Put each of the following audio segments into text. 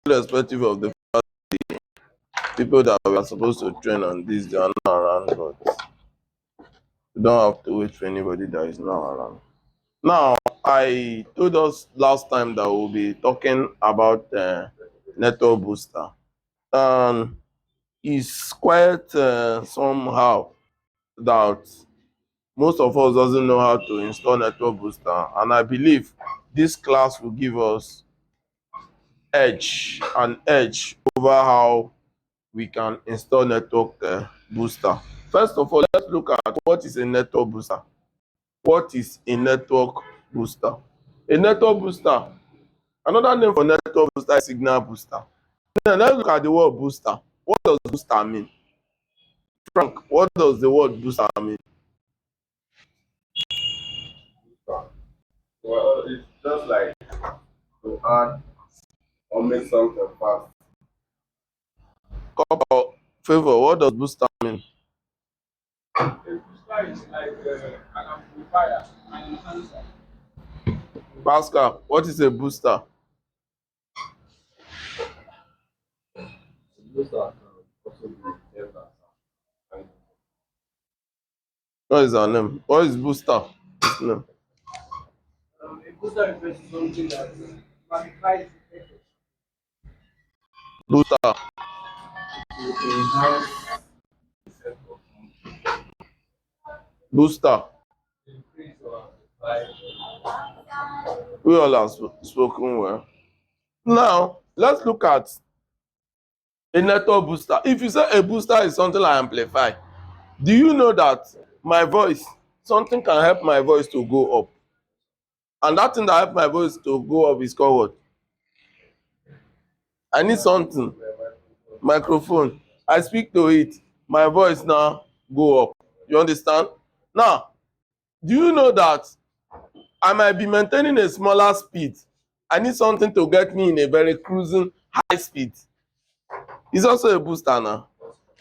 irrespective of the people that we are supposed to train on this, they are not around, but we don't have to wait for anybody that is not around. Now, I told us last time that we'll be talking about network booster. And it's quite somehow that most of us doesn't know how to install network booster, and I believe this class will give us an edge over how we can install network booster. First of all, let's look at what is a network booster. What is a network booster? A network booster, another name for network booster is signal booster. Now let's look at the word booster. What does booster mean? Frank, what does the word booster mean? Well, it's just like to add or make something fast. Couple favor, what does booster mean? A booster is like an amplifier, an enhancer. Pascal, what is a booster? Those are also be better. And What is our name? What is booster? His name. A booster refers to something that magnifies the effect. Booster. to enhance the effect of something. Booster. Increase or amplify. We all have spoken well. Now, let's look at a network booster. If you say a booster is something like amplify, do you know that my voice, something can help my voice to go up? And that thing that help my voice to go up is called what? I need something. Microphone. I speak to it. My voice now go up. You understand? Now, do you know that I might be maintaining a smaller speed? I need something to get me in a very cruising high speed. It's also a booster now.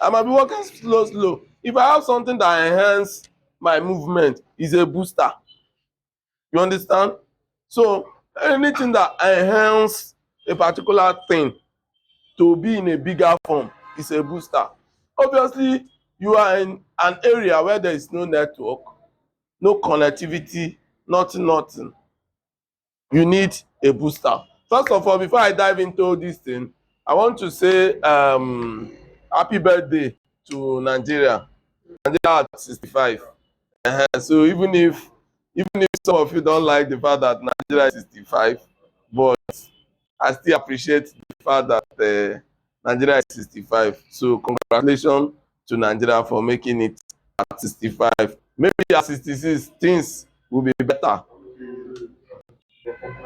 I might be walking slow. If I have something that enhance my movement, is a booster. You understand? So anything that enhance a particular thing to be in a bigger form is a booster. Obviously, you are in an area where there is no network, no connectivity, nothing. You need a booster. First of all, before I dive into this thing, I want to say happy birthday to Nigeria. Nigeria at 65. So even if some of you don't like the fact that Nigeria is 65, but I still appreciate the fact that Nigeria is 65. So congratulations to Nigeria for making it at 65. Maybe at 66 things will be better.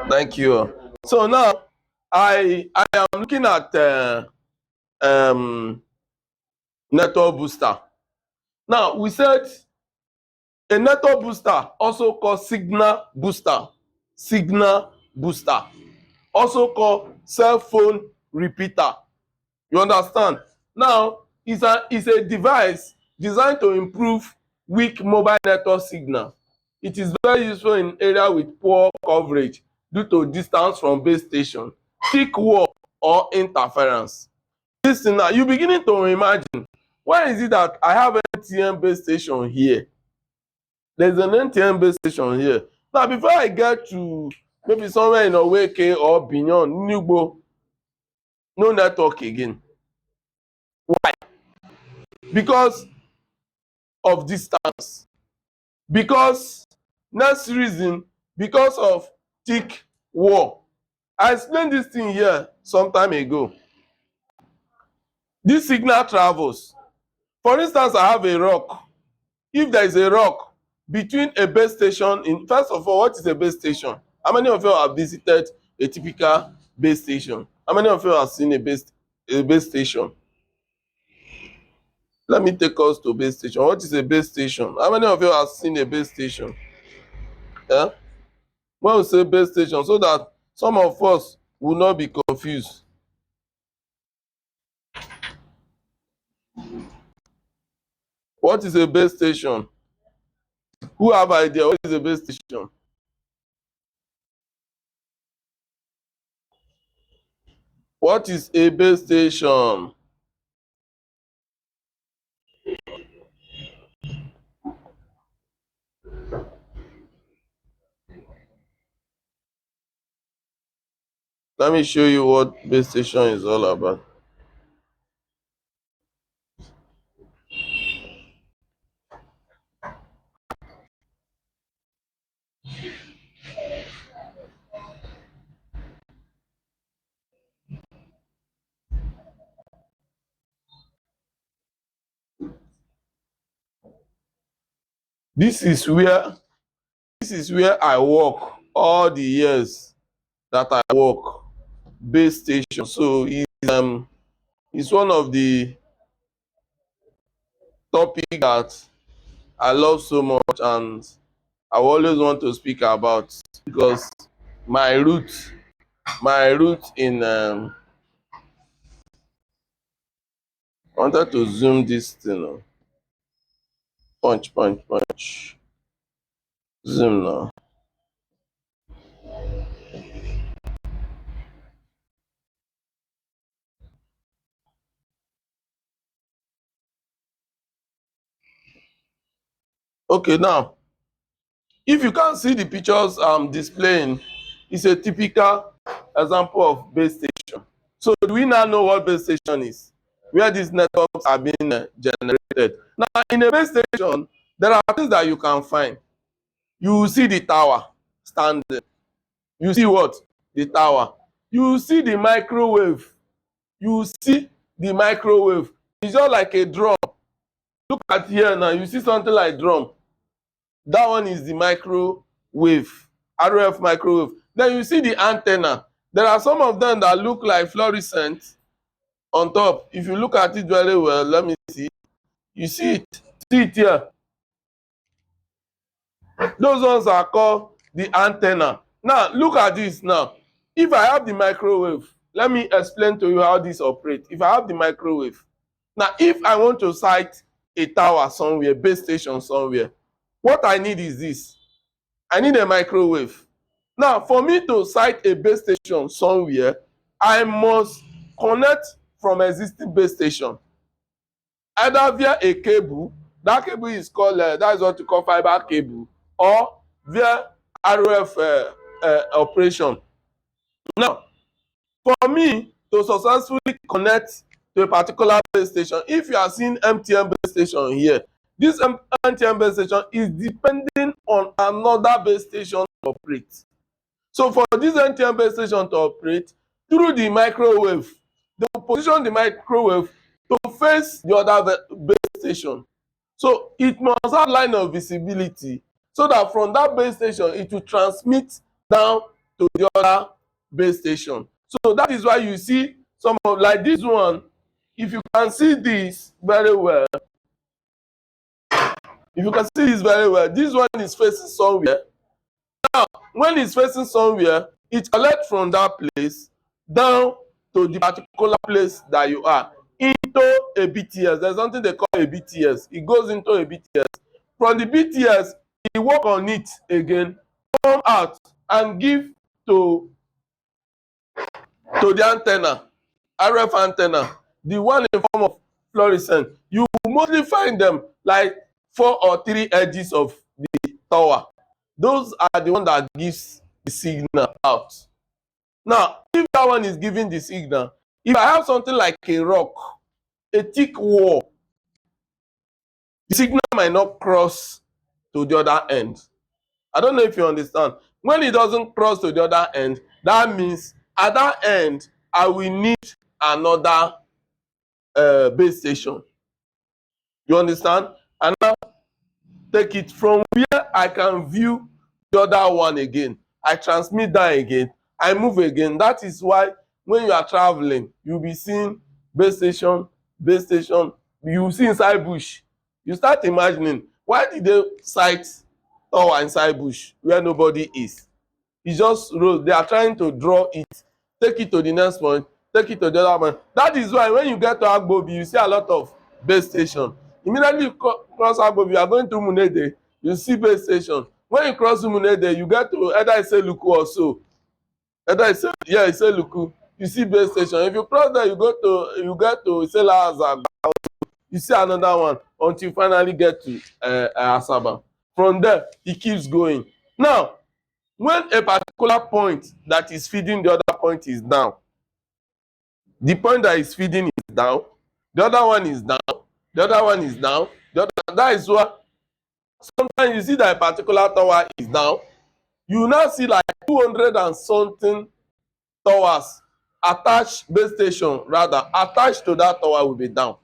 Thank you. So now I am looking at um, network booster. Now we said a network booster, also called signal booster, also called cell phone repeater. You understand? Now it's a device designed to improve weak mobile network signal. It is very useful in area with poor coverage due to distance from base station, thick wall or interference. This thing now, you beginning to imagine, why is it that I have NTN base station here? There's an NTN base station here. Now, before I get to maybe somewhere in Oweke or Binyon, Nugbo, no network again. Why? Because of distance. Because, next reason, because of thick wall. I explained this thing here some time ago. This signal travels. For instance, I have a rock. If there is a rock between a base station, first of all, what is a base station? How many of you have visited a typical base station? How many of you have seen a base station? Let me take us to base station. What is a base station? How many of you have seen a base station? Yeah? When we say base station, so that some of us will not be confused. What is a base station? Who have idea? What is a base station? What is a base station? Let me show you what base station is all about. This is where I work all the years that I work. Base station. So it's one of the topic that I love so much and I always want to speak about because my root in I wanted to zoom this thing now. Punch. Zoom now. Okay, now if you can see the pictures I'm displaying, it's a typical example of base station. So do we now know what base station is? Where these networks are being generated. Now in a base station, there are things that you can find. You will see the tower standing. You see what? The tower. You see the microwave. You see the microwave. It's just like a drum. Look at here now. You see something like drum. That one is the microwave, RF microwave. Then you see the antenna. There are some of them that look like fluorescent on top. If you look at it very well, let me see. You see it. See it here. Those ones are called the antenna. Now, look at this now. If I have the microwave, let me explain to you how this operates. If I have the microwave, now if I want to site a tower somewhere, base station somewhere, what I need is this. I need a microwave. Now, for me to site a base station somewhere, I must connect from existing base station. Either via a cable, that cable is called, that is what you call fiber cable, or via RF operation. Now, for me to successfully connect to a particular base station, if you are seeing MTN base station here, this MTN base station is depending on another base station to operate. So for this MTN base station to operate, through the microwave, they will position the microwave to face the other base station. So it must have line of visibility so that from that base station, it will transmit down to the other base station. So that is why you see some of like this one. If you can see this very well, this one is facing somewhere. Now, when it's facing somewhere, it collects from that place down to the particular place that you are into a BTS. There's something they call a BTS. It goes into a BTS. From the BTS, it work on it again, come out and give to the antenna, RF antenna, the one in form of fluorescent. You will mostly find them like 4 or 3 edges of the tower. Those are the one that gives the signal out. Now, if that one is giving the signal, if I have something like a rock, a thick wall, the signal might not cross to the other end. I don't know if you understand. When it doesn't cross to the other end, that means at that end, I will need another base station. You understand? And now take it from where I can view the other one again. I transmit that again. I move again. That is why when you are traveling, you'll be seeing base station. You see inside bush. You start imagining, why did they site tower inside bush where nobody is? It's just road. They are trying to draw it, take it to the next point, take it to the other one. That is why when you get to Agbobi, you see a lot of base station. Immediately you cross Agbobi, you are going to Munede, you see base station. When you cross Munede, you get to either Iseluku or so. Iseluku. you see base station. If you cross there, you get to Sela, you see another one until you finally get to Asaba. From there, it keeps going. Now, when a particular point that is feeding the other point is down, the point that is feeding is down, the other one is down, the other one is down, that is what sometimes you see that a particular tower is down, you now see like 200 and something towers attached, base station rather, attached to that tower will be down.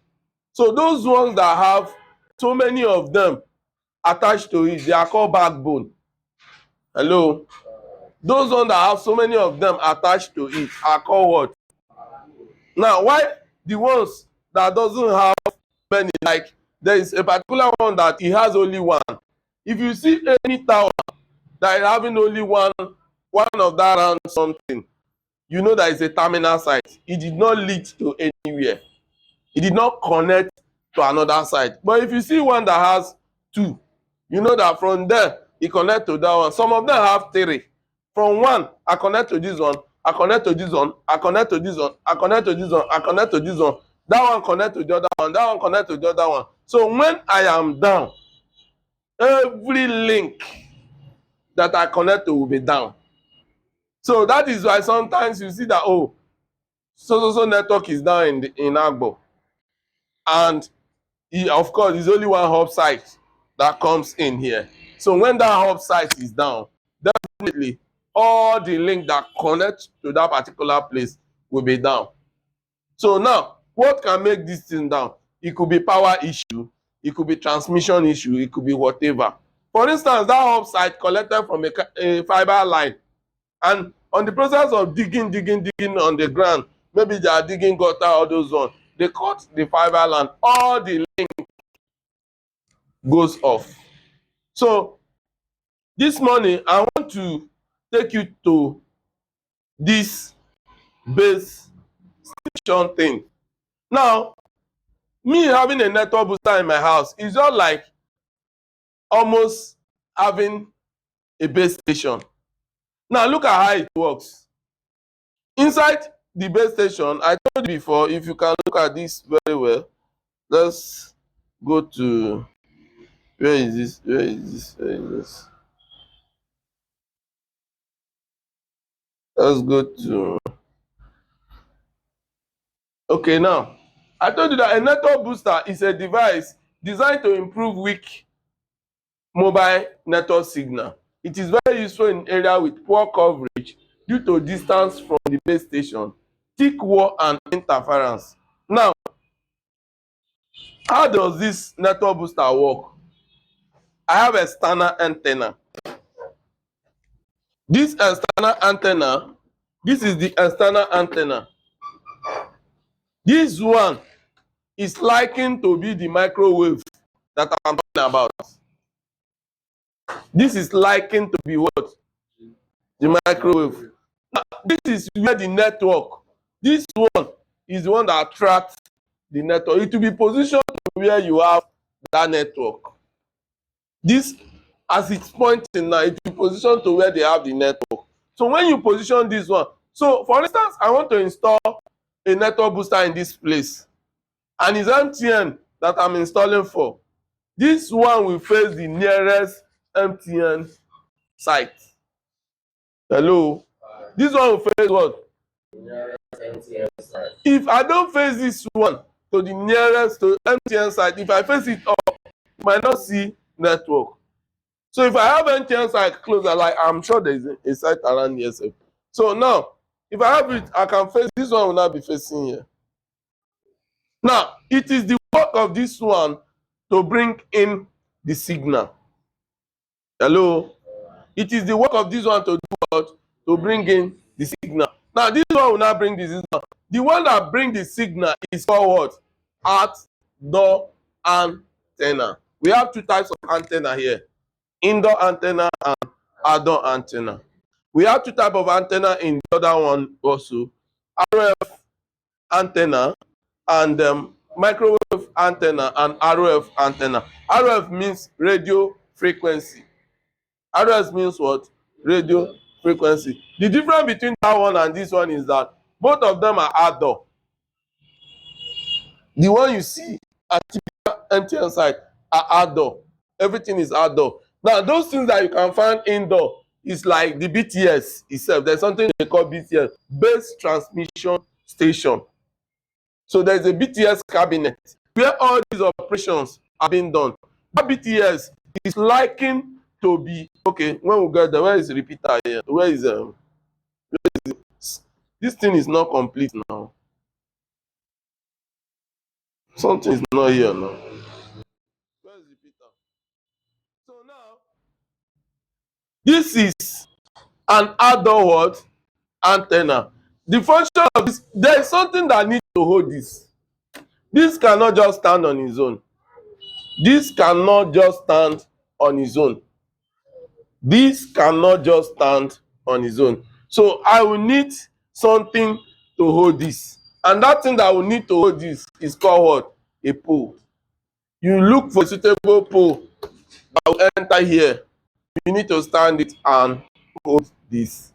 So those ones that have so many of them attached to it, they are called backbone. Hello? Those ones that have so many of them attached to it are called what? Now, why the ones that doesn't have many, like there is a particular one that it has only one. If you see any tower that is having only one of that round something, you know that it's a terminal site. It did not lead to anywhere. It did not connect to another site. But if you see one that has two, you know that from there, it connect to that one. Some of them have three. From one, I connect to this one, I connect to this one, I connect to this one, I connect to this one, I connect to this one. That one connect to the other one, that one connect to the other one. So when I am down, every link that I connect to will be down. So that is why sometimes you see that, oh, so network is down in Agbo. And of course, there's only one hub site that comes in here. So when that hub site is down, definitely all the link that connect to that particular place will be down. So now, what can make this thing down? It could be power issue, it could be transmission issue, it could be whatever. For instance, that hub site collected from a fiber line, and on the process of digging on the ground, maybe they are digging gutter or those ones, they cut the fiber line, all the link goes off. So this morning, I want to take you to this base station thing. Now, me having a network booster in my house is just like almost having a base station. Now, look at how it works. Inside the base station, I told you before, if you can look at this very well, let's go to, where is this? Where is this? Where is this? Let's go to, okay, now, I told you that a network booster is a device designed to improve weak mobile network signal. It is very useful in areas with poor coverage due to distance from the base station, thick wall, and interference. Now, how does this network booster work? I have a external antenna. This external antenna, this is the external antenna. This one is likened to be the microwave that I'm talking about. This is likened to be what? The microwave. Now, this is where the network, this one is the one that attracts the network. It will be positioned to where you have that network. This, as it's pointing now, it will be positioned to where they have the network. So when you position this one, so for instance, I want to install a network booster in this place, and it's MTN that I'm installing for. This one will face the nearest MTN site. Hello? This one will face what? If I don't face this one to the nearest to MTN site, if I face it up, you might not see network. So if I have MTN site closer, like I'm sure there is a site around here. So now, if I have it, I can face this one will not be facing here. Now, it is the work of this one to bring in the signal. Hello? It is the work of this one to do what? To bring in the signal. Now, this one will not bring the signal. The one that brings the signal is called what? Outdoor antenna. We have two types of antenna here. Indoor antenna and outdoor antenna. We have two types of antenna in the other one also. RF antenna and microwave antenna and RF antenna. RF means radio frequency. RF means what? Radio frequency. The difference between that one and this one is that Both of them are outdoor. The one you see at MTN side are outdoor. Everything is outdoor. Now, those things that you can find indoor is like the BTS itself. There's something they call BTS, base transmission station. So there's a BTS cabinet where all these operations are being done. That BTS is likened to be okay. When we get there, where is the repeater here? Where is this thing is not complete now. Something is not here now. Where is the repeater? So now this is an outdoor what? Antenna. The function of this, there is something that needs to hold this. This cannot just stand on its own. This cannot just stand on its own. This cannot just stand on its own. So I will need something to hold this. And that thing that I will need to hold this is called what? A pole. You look for a suitable pole that will enter here. You need to stand it and hold this.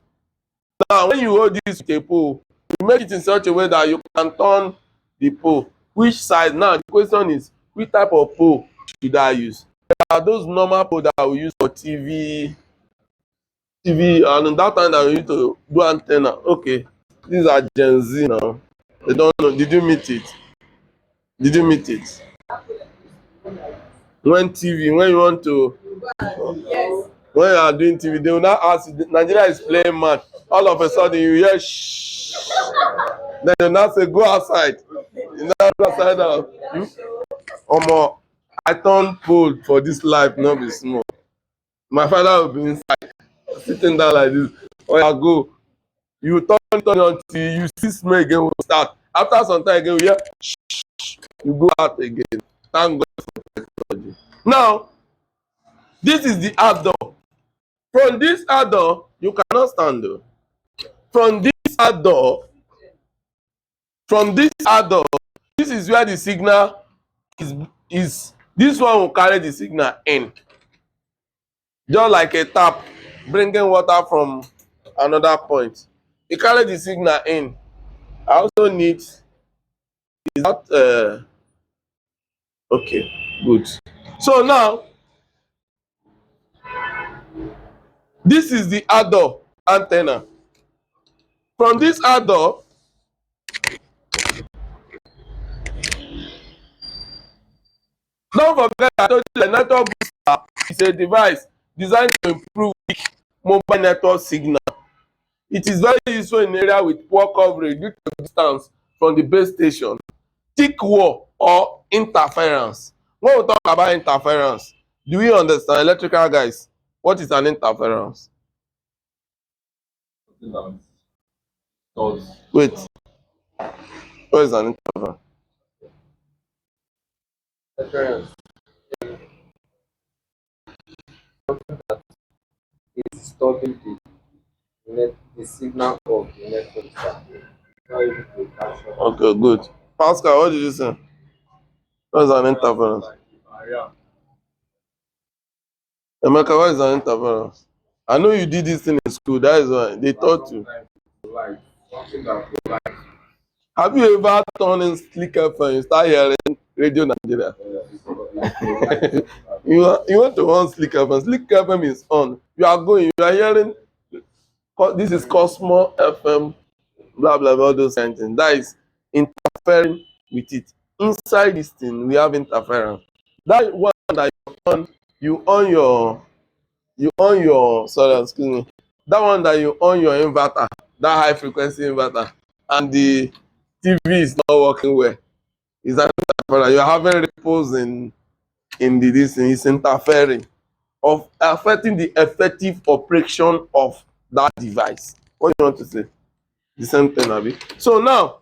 Now, when you hold this with a pole, you make it in such a way that you can turn the pole. Which side? Now, the question is, which type of pole should I use? There are those normal poles that we use for TV, and that time that we need to do antenna. Okay, these are Gen Z now. They don't know. Did you meet it? Did you meet it? When you want to, when you are doing TV, they will not ask you, Nigeria is playing match. All of a sudden you hear shh. Then they will not say go outside. You know, go outside now. Omo, I turn pole for this life, not be small. My father will be inside, sitting down like this. Oh yeah, go. You turn until you see smell again will start. After some time again, you hear shh. You go out again. Thank God for technology. Now, this is the outdoor. From this outdoor, you cannot stand though. From this outdoor, this is where the signal is. This one will carry the signal in. Just like a tap bringing water from another point. It carry the signal in. I also need, is that okay, good. So now, this is the outdoor antenna. From this outdoor, don't forget I told you the network booster is a device designed to improve weak mobile network signal. It is very useful in areas with poor coverage due to distance from the base station, thick wall, or interference. When we talk about interference, do we understand, electrical guys, what is an interference? Wait, what is an interference? Interference is disturbing the signal of the network traffic. Not able to capture. Okay, good. Pascal, what did you say? What is an interference? Emeka, what is an interference? I know you did this thing in school. That is why they taught you. Something that provides Have you ever turned in Slick FM and start hearing Radio Nigeria? You want to on Slick FM. Slick FM is on. You are hearing, this is Cosmo FM, blah, blah, blah, all those kind of things. That is interfering with it. Inside this thing, we have interference. That one that you on your, sorry, excuse me. That one that you on your inverter, that high frequency inverter, and the TV is not working well. Is that interference? You're having ripples in the this thing, it's interfering, of affecting the effective operation of that device. What do you want to say? The same thing, Abi. So now,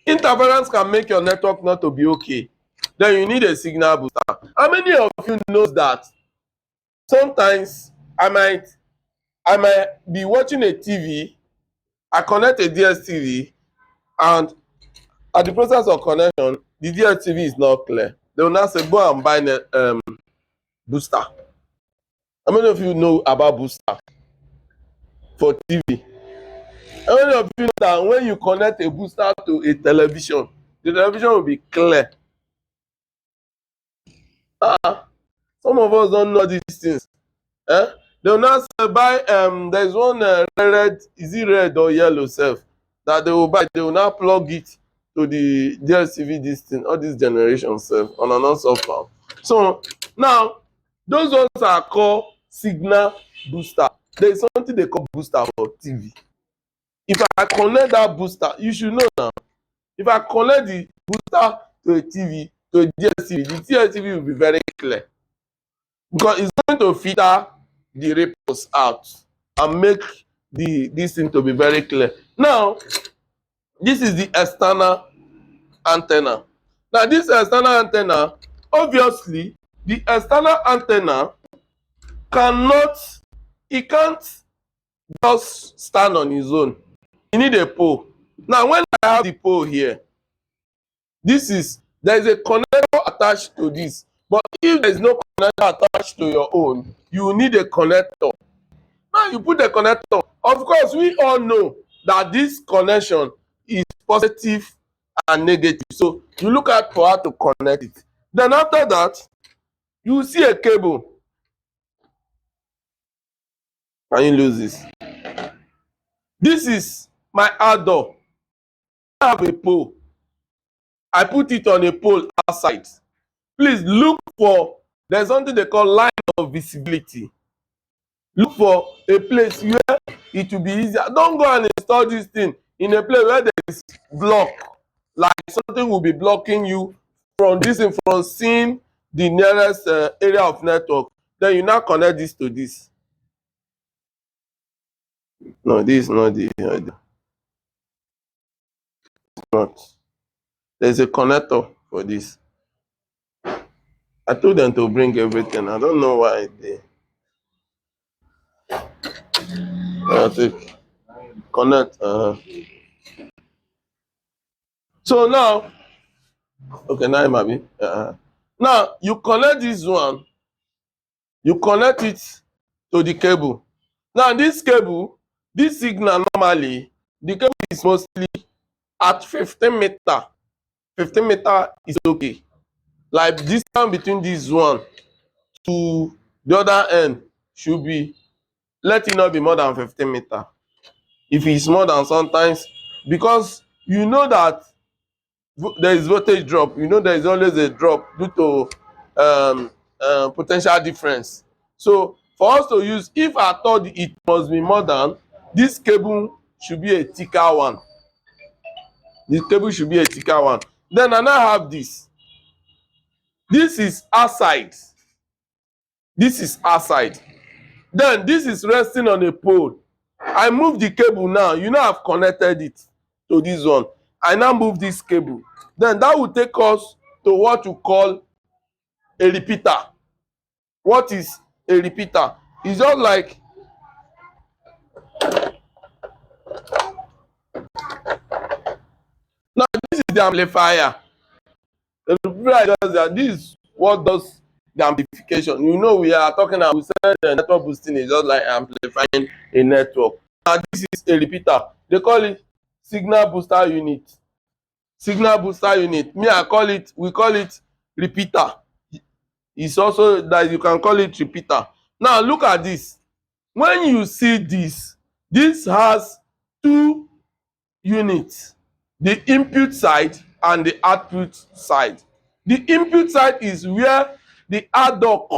interference can make your network not to be okay. Then you need a signal booster. How many of you knows that sometimes I might be watching a TV, I connect a DSTV, and at the process of connection, the DSTV is not clear. They will now say, go and buy booster. How many of you know about booster for TV? How many of you know that when you connect a booster to a television, the television will be clear? Some of us don't know these things. Eh? They will now say buy there's one red, is it red or yellow self that they will buy, they will now plug it to the DSTV this thing, all this generation self on an on-off farm. So now those ones are called signal booster. There is something they call booster for TV. If I connect that booster, you should know now. If I connect the booster to a TV, to a DSTV, the DSTV will be very clear because it's going to filter the ripples out and make this thing to be very clear. Now, this is the external antenna. Now, this external antenna, obviously, the external antenna cannot, it can't just stand on its own. You need a pole. Now, when I have the pole here, there is a connector attached to this. But if there is no connector attached to your own, you need a connector. Now you put the connector. Of course, we all know that this connection is positive and negative. So you look at for how to connect it. Then after that, you see a cable. Can you lose this? This is my outdoor. I have a pole. I put it on a pole outside. Please look for, there's something they call line of visibility. Look for a place where it will be easier. Don't go and install this thing in a place where there is block, like something will be blocking you from this and from seeing the nearest area of network. Then you now connect this to this. No, this is not the not. There's a connector for this. I told them to bring everything. I don't know why they. I take connect. So now, okay, now it might be. Now you connect this one. You connect it to the cable. Now this cable, this signal normally, the cable is mostly at 15 meter. 15 meter is okay. Like distance between this one to the other end should be, let it not be more than 15 meter. If it's more than, sometimes, because you know that there is voltage drop, you know there is always a drop due to potential difference. So for us to use, if I thought it must be more than, this cable should be a thicker one. This cable should be a thicker one. Then I now have this. This is outside. This is outside. Then this is resting on a pole. I move the cable now. You know I've connected it to this one. I now move this cable. Then that will take us to what you call a repeater. What is a repeater? It's just like now this is the amplifier. The repeater does that. This is what does the amplification. You know we are talking about, we said the network boosting is just like amplifying a network. Now this is a repeater. They call it signal booster unit. Signal booster unit. Me, I call it, we call it repeater. It's also that you can call it repeater. Now look at this. When you see this, this has two units, the input side and the output side. The input side is where the outdoor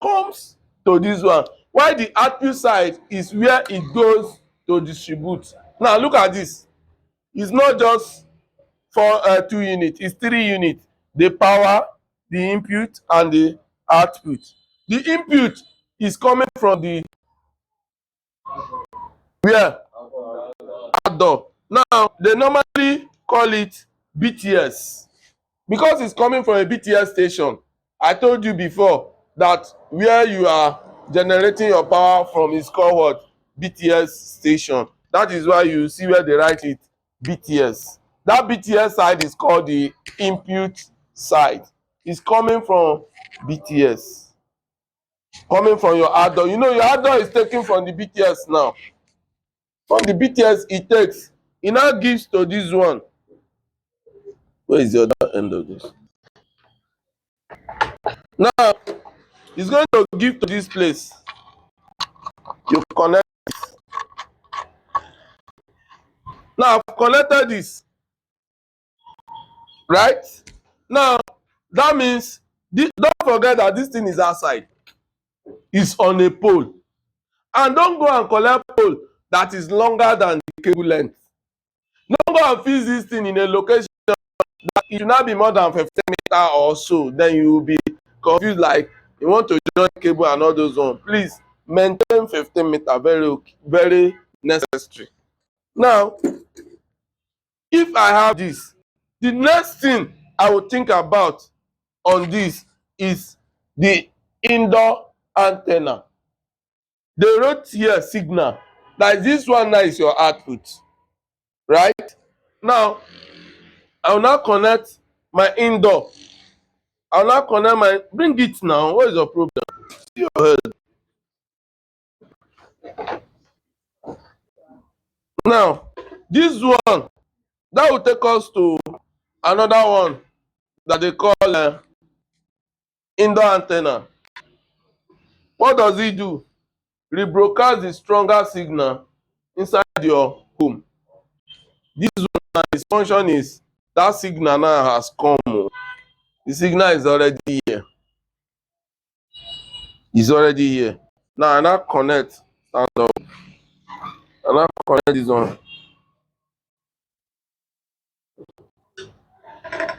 comes to this one, while the output side is where it goes to distribute. Now look at this. It's not just for 2 units, it's 3 units. The power, the input, and the output. The input is coming from the where? Outdoor. Now they normally call it BTS because it's coming from a BTS station. I told you before that where you are generating your power from is called what? BTS station. That is why you see where they write it BTS. That BTS side is called the input side. It's coming from BTS. Coming from your outdoor. You know your outdoor is taken from the BTS now. from the BTS it takes, e now gives to this one. Where is the other end of this? Now it's going to give to this place. You connect. Now I've connected this, right? Now that means don't forget that this thing is outside. It's on a pole. And don't go and collect pole that is longer than the cable length. Don't go and fix this thing in a location that it should not be more than 15 meters or so. Then you will be confused, like you want to join cable and all those ones. Please maintain 15 meters, very necessary. Now, if I have this, the next thing I will think about on this is the indoor antenna. They wrote here signal. Like this one now is your output, right? Now, I will now connect my indoor. I will now connect my. Bring it now. What is your problem? See your head. Now, this one that will take us to another one that they call indoor antenna. What does it do? Rebroadcast the stronger signal inside your home. This one, its function is that signal now has come. The signal is already here. It's already here. Now I now connect. Stand up. I now connect this one.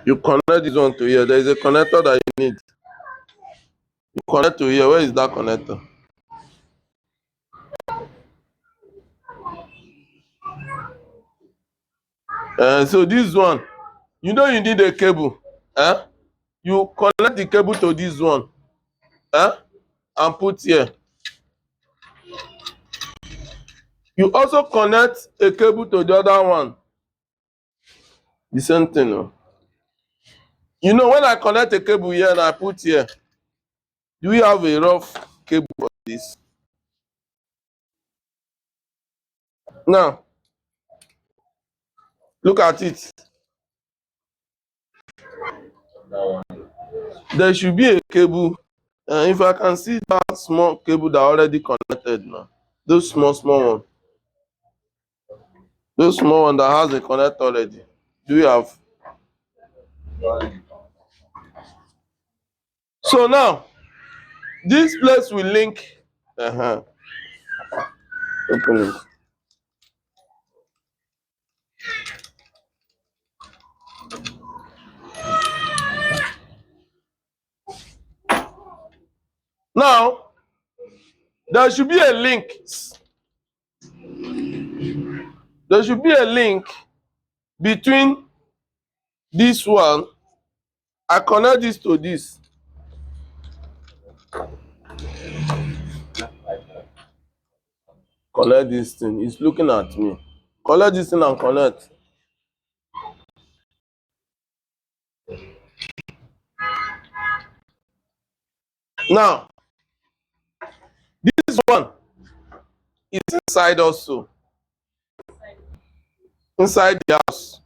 You connect this one to here. There is a connector that you need. You connect to here. Where is that connector? So this one, you know you need a cable. You connect the cable to this one. And put here. You also connect a cable to the other one. The same thing. You know, when I connect a cable here and I put here, do we have a rough cable for this? Now, look at it. There should be a cable. If I can see that small cable that already connected now, those small one, those small one that has a connector already. Do you have? So now, this place will link. Open it. Now, there should be a link. There should be a link between this one. I connect this to this. Connect this thing. It's looking at me. Connect this thing and connect. Now, this one is inside also. Inside the house.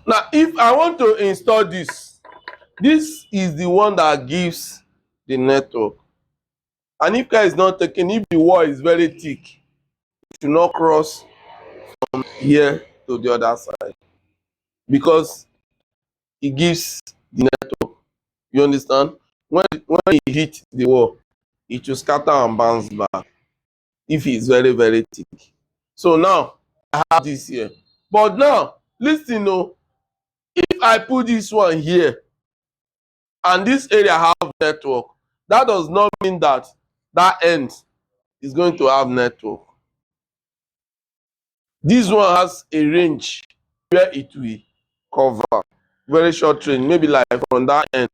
Now, if I want to install this, this is the one that gives the network. And if care is not taken, if the wall is very thick, it should not cross from here to the other side. Because it gives the network. You understand? When it hits the wall, it will scatter and bounce back. If it's very, very thick. So now I have this here. But now, listen, if I put this one here and this area have network, that does not mean that that end is going to have network. This one has a range where it will cover. Very short range, maybe like from that end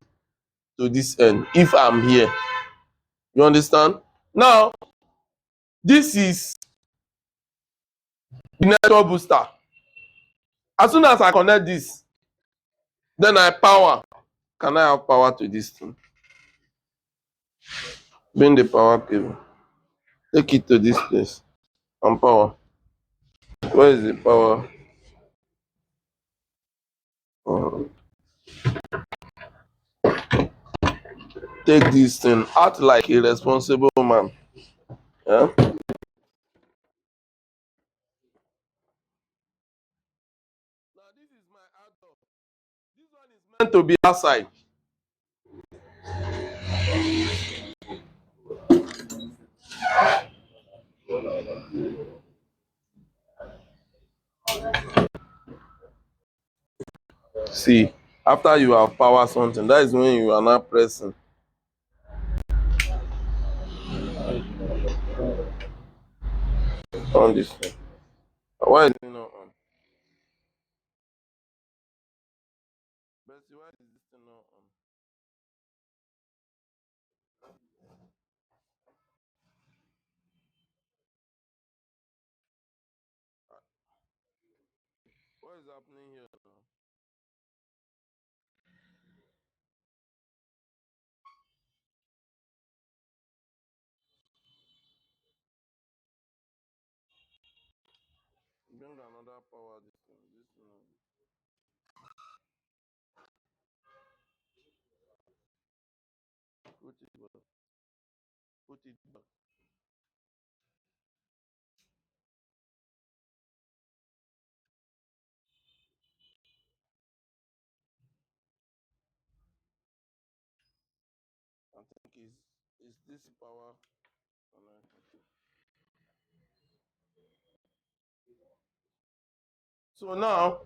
to this end, if I'm here. You understand? Now, this is the network booster. As soon as I connect this, then I power. Can I have power to this thing? Bring the power cable. Take it to this place. and power. Where is the power? Take this thing, act like a responsible man. Yeah? Now this is my adult. This one is meant to be outside. See, after you have power something, that is when you are not pressing. On this thing. Why is it not on? Bessie, why is this thing not on? What is happening here now? Bring another power this thing. This thing. Put it back. Put it back. I think is this power connected. So now,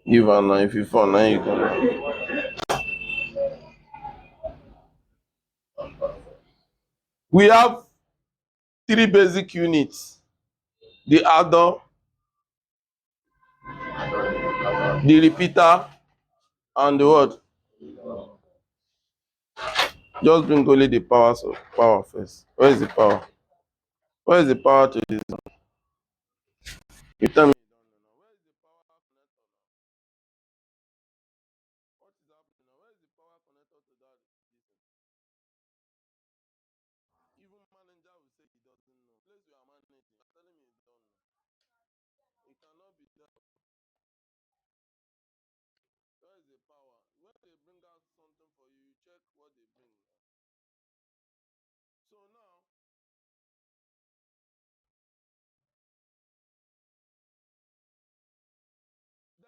even now, if you fall, now you can. We have three basic units: the adder, the repeater, and the what? Just bring only the power. So power first. Where is the power? Where is the power to this one? You tell me. Where is the power connector now? What is happening now? Where is the power connector to that? Even manager will say he doesn't know. Place you are managing, you're telling me you don't know. It cannot be there. Where is the power? When they bring out something for you, you check what they bring. So now,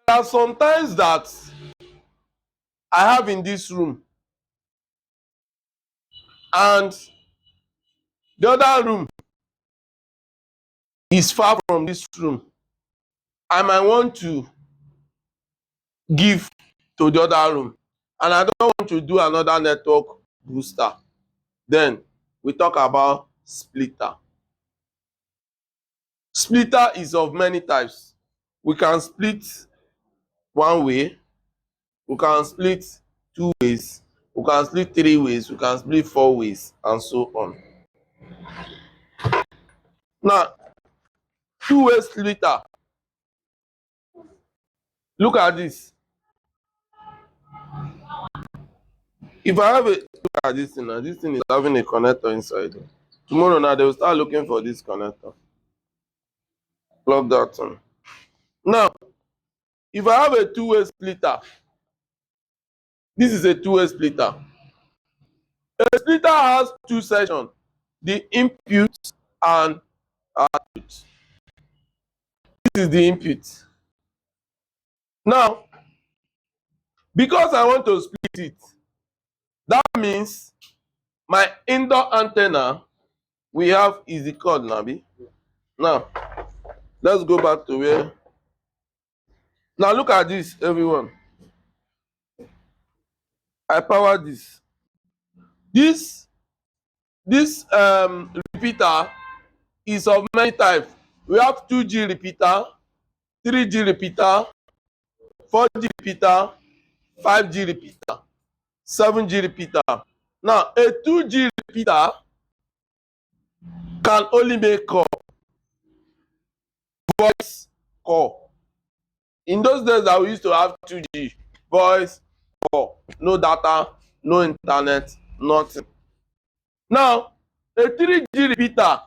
there are some times that I have in this room, and the other room is far from this room. I might want to give to the other room, and I don't want to do another network booster. Then we talk about splitter. Splitter is of many types. We can split one way, we can split two ways, we can split three ways, we can split four ways, and so on. Now, two-way splitter. Look at this. If I have a look at this thing now, this thing is having a connector inside. Tomorrow now they will start looking for this connector. Plug that in. Now, if I have a two-way splitter, this is a two-way splitter. A splitter has two sections, the input and output. This is the input. Now, because I want to split it, that means my indoor antenna we have is the cord, Nabi. Now, let's go back to where. Now, look at this, everyone. I power this. This repeater is of many types. We have 2G repeater, 3G repeater, 4G repeater, 5G repeater, 7G repeater. Now, a 2G repeater can only make call, voice call. In those days that we used to have 2G, voice call, no data, no internet, nothing. Now, A 3G repeater,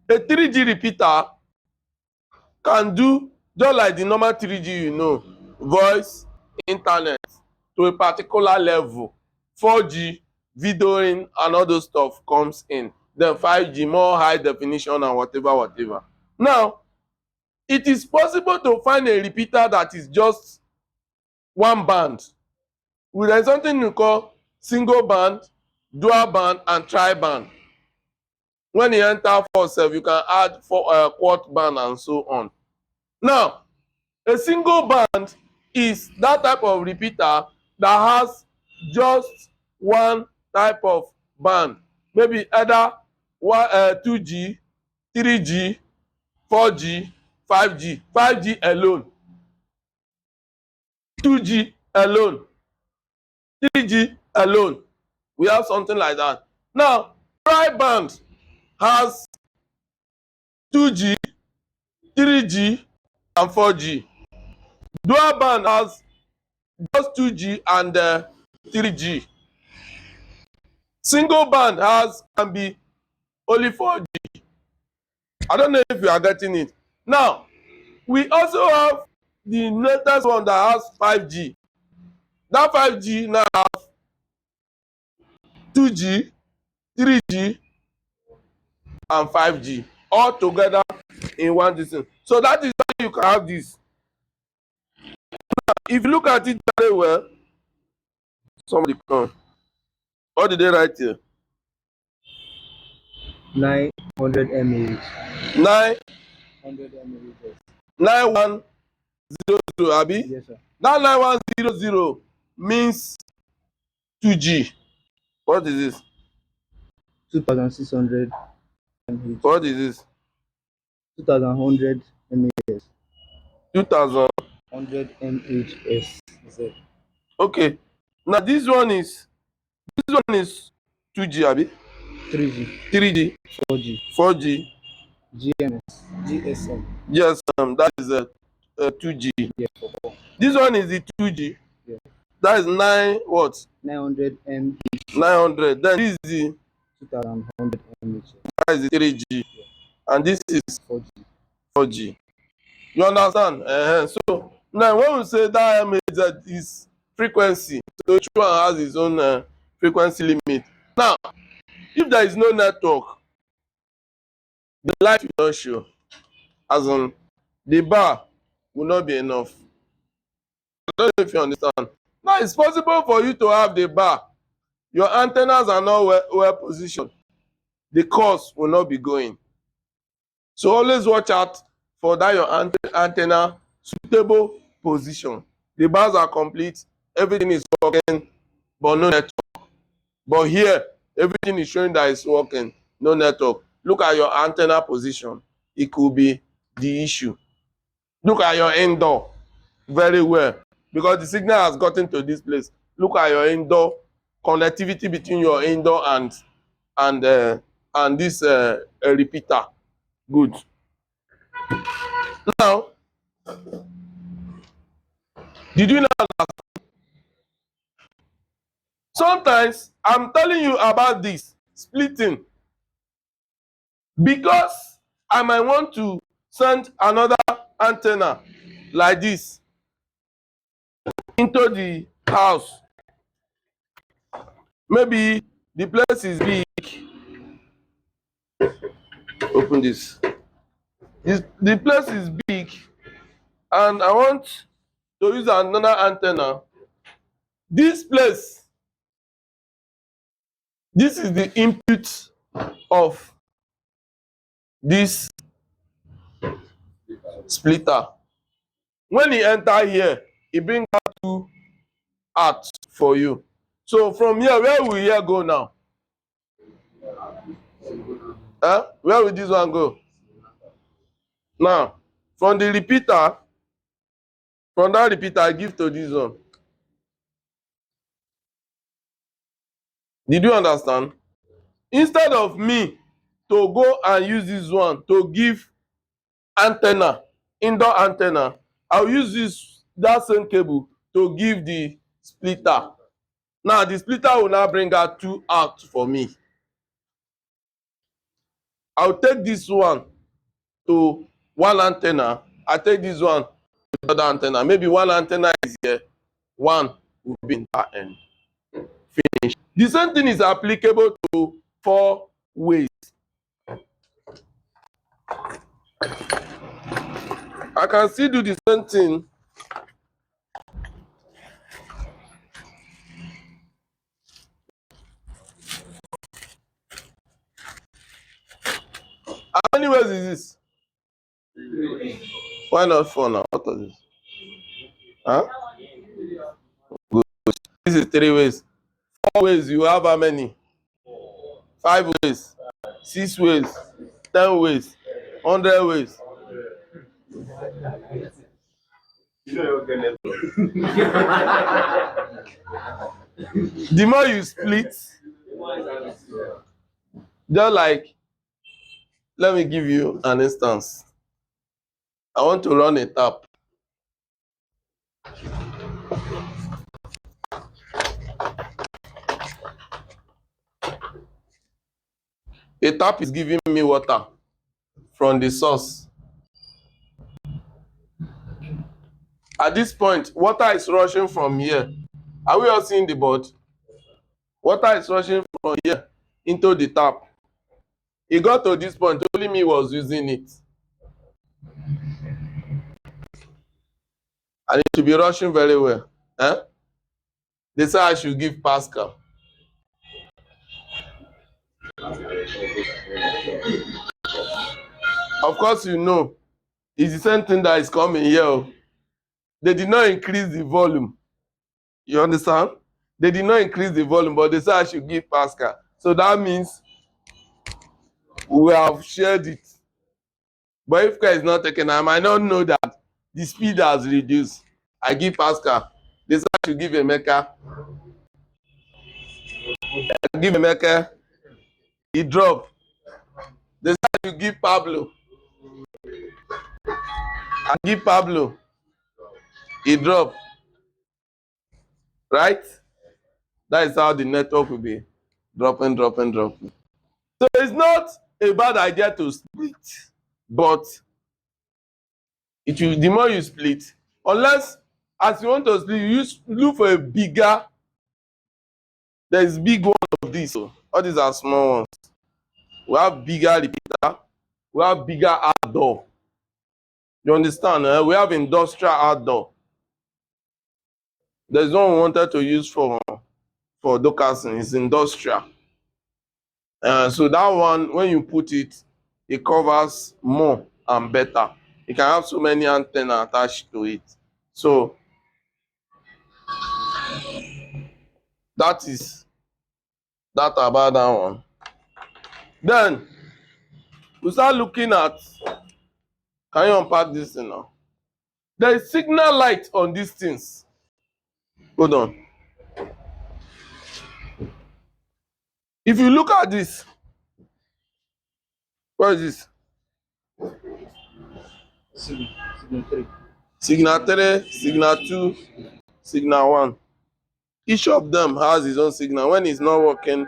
a 3G repeater can do just like the normal 3G, you know, voice, internet to a particular level. 4G, videoing, and all those stuff comes in. Then 5G, more high definition and whatever. Now, it is possible to find a repeater that is just one band. There is something you call single band, dual band, and tri-band. When you enter 4/7, you can add quad band and so on. Now, a single band is that type of repeater that has just one type of band. Maybe either 2G, 3G, 4G, 5G. 5G alone, 2G alone, 3G alone. We have something like that. Now, tri-band has 2G, 3G, and 4G. Dual band has just 2G and 3G. Single band can be only 4G. I don't know if you are getting it. Now, we also have the latest one that has 5G. That 5G now has 2G, 3G, and 5G all together in one distance. So that is why you can have this. If you look at it very well, somebody come. What did they write here? 900 mAh. 900 mAh. 9100, Abi? Yes, sir. That 9100 means 2G. What is this? 2600 mAh. What is this? 2100 mAh. 2100 mAh. Okay. Now this one is 2G, Abi? 3G, 3G, 4G, 4G, GSM. GSM. That is 2G. Yeah, This one is the 2G. Yeah. That is 900 mAh. 900. Then this is the 2100 mAh. that is the 3G. Yeah. And this is 4G. 4G. You understand? So now when we say that MHz is frequency, so each one has its own frequency limit. Now, if there is no network, the light will not show. As in, the bar will not be enough. I don't know if you understand. Now, it's possible for you to have the bar. Your antennas are not well positioned. The course will not be going. So always watch out for that your antenna suitable position. The bars are complete, everything is working, but no network. But here, everything is showing that it's working, no network. Look at your antenna position. It could be the issue. Look at your indoor very well, because the signal has gotten to this place. Look at your indoor connectivity between your indoor and this repeater. Good. Now, did you know that sometimes I'm telling you about this splitting because I might want to send another antenna like this into the house. Maybe the place is big. Open this. The place is big and I want to use another antenna. This place, this is the input of this splitter. When you enter here, it brings out two out for you. So from here, where will here go now? Where will this one go? Now, from the repeater, from that repeater, I give to this one. Did you understand? Instead of me to go and use this one to give antenna, indoor antenna, I'll use that same cable to give the splitter. Now the splitter will now bring out two out for me. I'll take this one to one antenna. I take this one to the other antenna. Maybe one antenna is here, one will be in that end. Finish. The same thing is applicable to 4 ways. I can still do the same thing. How many ways is this? Why not 4 now? What is this? Huh? Good. This is 3 ways. 4 ways, you have how many? 5 ways, 6 ways, 10 ways, 100 ways. The more you split, just like, let me give you an instance. I want to run a tap. A tap is giving me water from the source. At this point, water is rushing from here. Are we all seeing the board? Water is rushing from here into the tap. It got to this point, only me was using it. And it should be rushing very well. They say I should give Pascal. Of course, you know, it's the same thing that is coming here. They did not increase the volume. You understand? They did not increase the volume, but they said I should give Pascal. So that means we have shared it. But if care is not taken, I might not know that the speed has reduced. I give Pascal. They said I should give Emeka. I give Emeka. He dropped. They said I should give Pablo. I give Pablo. He dropped. Right? That is how the network will be dropping. So it's not a bad idea to split, but the more you split, unless as you want to split, you look for a bigger. There is big one of these. So all these are small ones. We have bigger repeater. We have bigger outdoor. You understand? We have industrial outdoor. There's one we wanted to use for Dockerson. It's industrial. So that one, when you put it, it covers more and better. You can have so many antennas attached to it. So that is that about that one. Then we start looking at, can you unpack this thing now? There is signal light on these things. Hold on. If you look at this, what is this? Signal 3. Signal 3, signal 2, signal 1. Each of them has its own signal. When it's not working,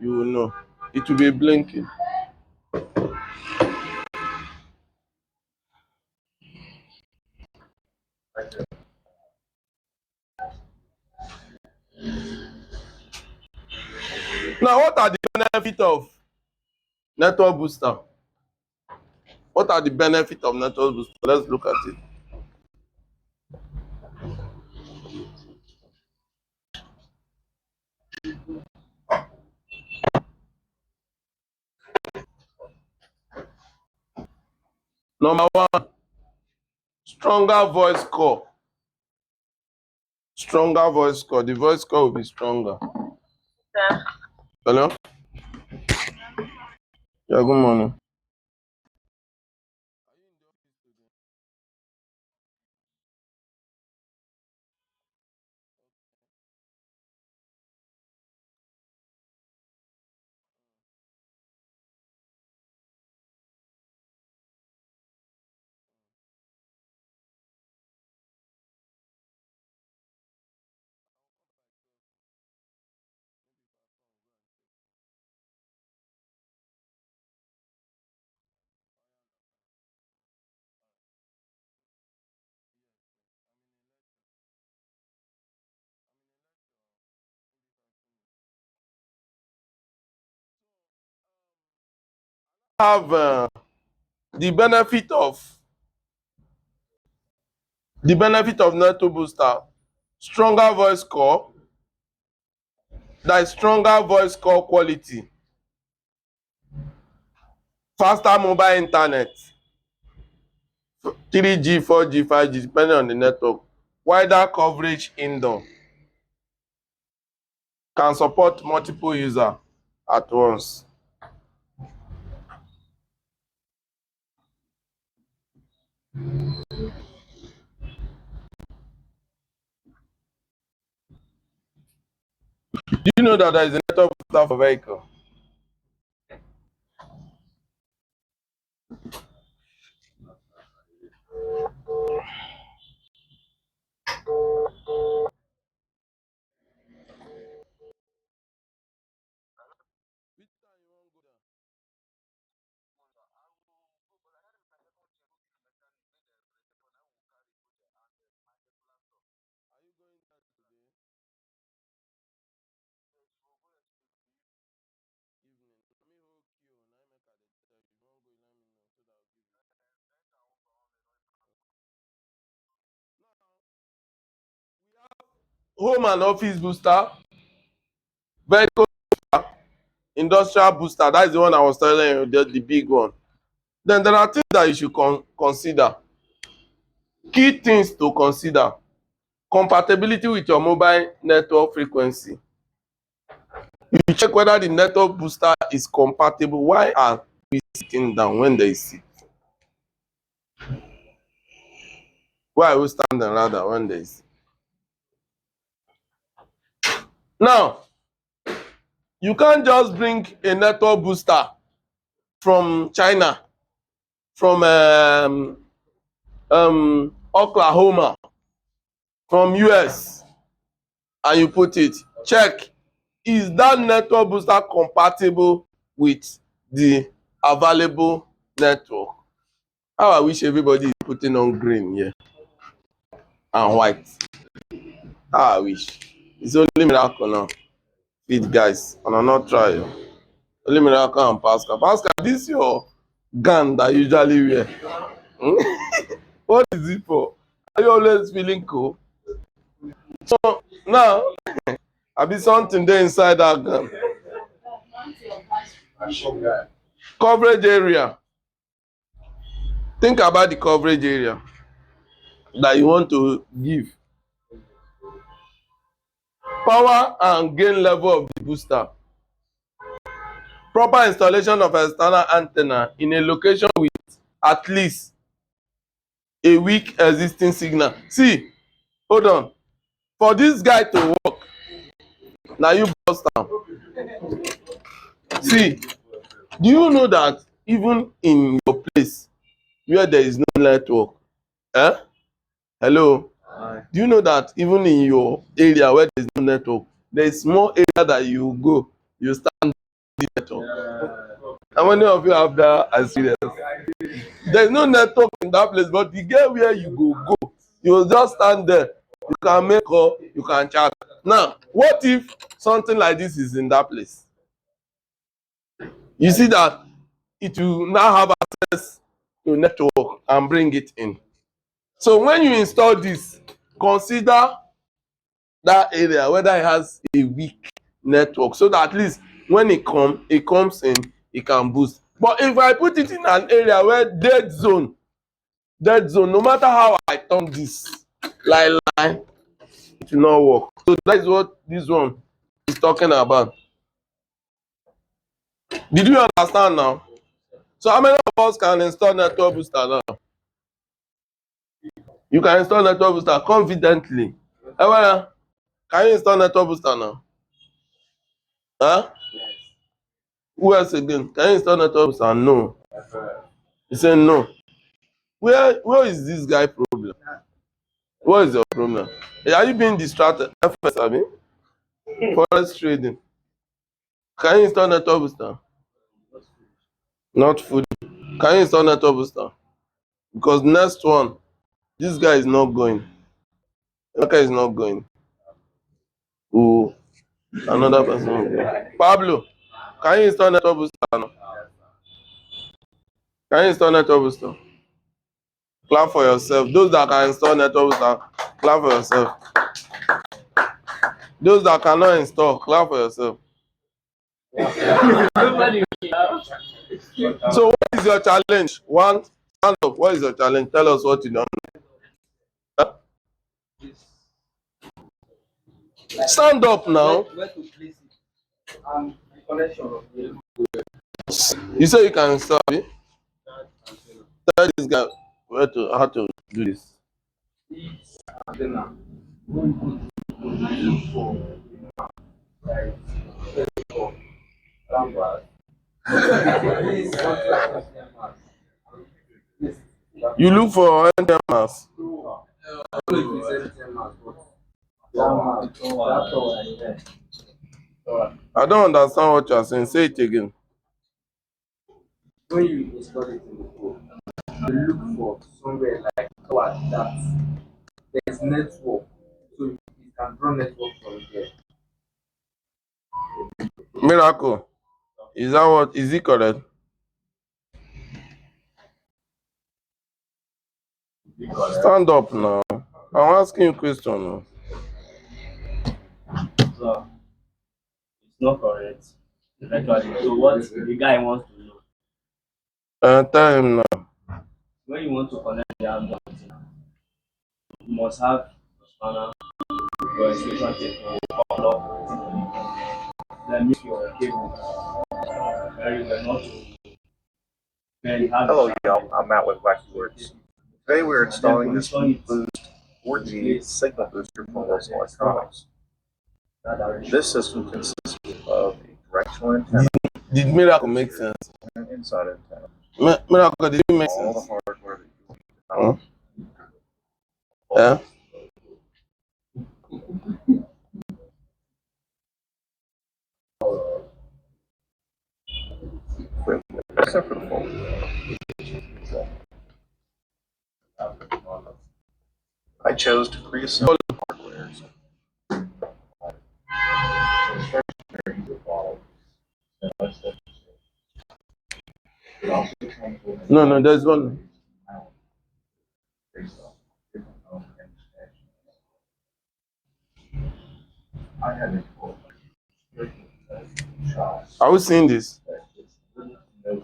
you will know. It will be blinking. Now, what are the benefits of network booster? What are the benefits of network booster? Let's look at it. Number 1, stronger voice call. Stronger voice call. The voice call will be stronger. Hello? Yeah, good morning. have the benefit of network booster, stronger voice call, there is stronger voice call quality, faster mobile internet, 3G, 4G, 5G, depending on the network, wider coverage indoor, can support multiple users at once. Do you know that there is a network booster for vehicle? Home and office booster, vehicle booster, industrial booster, that is the one I was telling you, the big one. Then there are things that you should consider. Key things to consider: compatibility with your mobile network frequency. You check whether the network booster is compatible. Why are we sitting down when there is seat? Why are we standing rather when there is seat? Now, you can't just bring a network booster from China, from Oklahoma, from US, and you put it. Check, is that network booster compatible with the available network? How I wish everybody is putting on green here and white. How I wish. It's only Miracle now. Feed guys, and I'm not trying. Only Miracle and Pascal. Pascal, this your gun that you usually wear. Hmm? What is it for? Are you always feeling cool? So now, I be something there inside that gun. Coverage area. Think about the coverage area that you want to give. Power and gain level of the booster. Proper installation of external antenna in a location with at least a weak existing signal. See, hold on. For this guy to work, now you bust am. See, do you know that even in your place where there is no network, eh? Hello? Do you know that even in your area where there is no network, there is more area that you go, you stand the network? How many of you have that experience? There is no network in that place, but you get where you go, you will just stand there. You can make call, you can chat. Now, what if something like this is in that place? You see that it will now have access to network and bring it in. So when you install this, consider that area whether it has a weak network, so that at least when it comes in, it can boost. But if I put it in an area where dead zone, no matter how I turn this line, it will not work. So that is what this one is talking about. Did you understand now? So how many of us can install network booster now? You can install network booster confidently. Ewana, can you install network booster now? Huh? Who else again? Can you install network booster? No. He said no. Where is this guy problem? What is your problem? Are you being distracted? FS, abi? Forest trading. Can you install network booster? Not food. Can you install network booster? Because next one, this guy is not going. Emeka is not going. Oh, another person will go. Pablo, can you install network booster now? Can you install network booster? Clap for yourself. Those that can install network booster, clap for yourself. Those that cannot install, clap for yourself. So what is your challenge? One, stand up. What is your challenge? Tell us what you don't know. Stand up now. Where to place it? The connection of the You say you can install it. Tell this guy how to do this. this antenna. When you look for like for cameras. This is not Yes. You look for NTMs. I don't know if it's antenna, but that tower is there. I don't understand what you are saying. Say it again. When you install it in the phone, you look for somewhere like tower that there's network, so you can draw network from there. Miracle. Is that what? Is it correct? Stand up now. I'm asking you a question now. So it's not correct. Eventually, so what the guy wants to know, Tell him now. when you want to connect the outboard antenna, you must have a spanner, your extension tape, your color, then mix your cable very well, not to very hard. Hello, y'all. I'm Matt with Wacky Words. Today we're installing this Boost 4G signal booster from Wilson Electronics. This system consists of a directional antenna Did Miracle make sense? and an inside antenna. Miracle, did it make All the sense? hardware that you need to Huh? Yeah. except for the phone. I chose to pre-assemble hardware. No, there's one. Are we seeing this?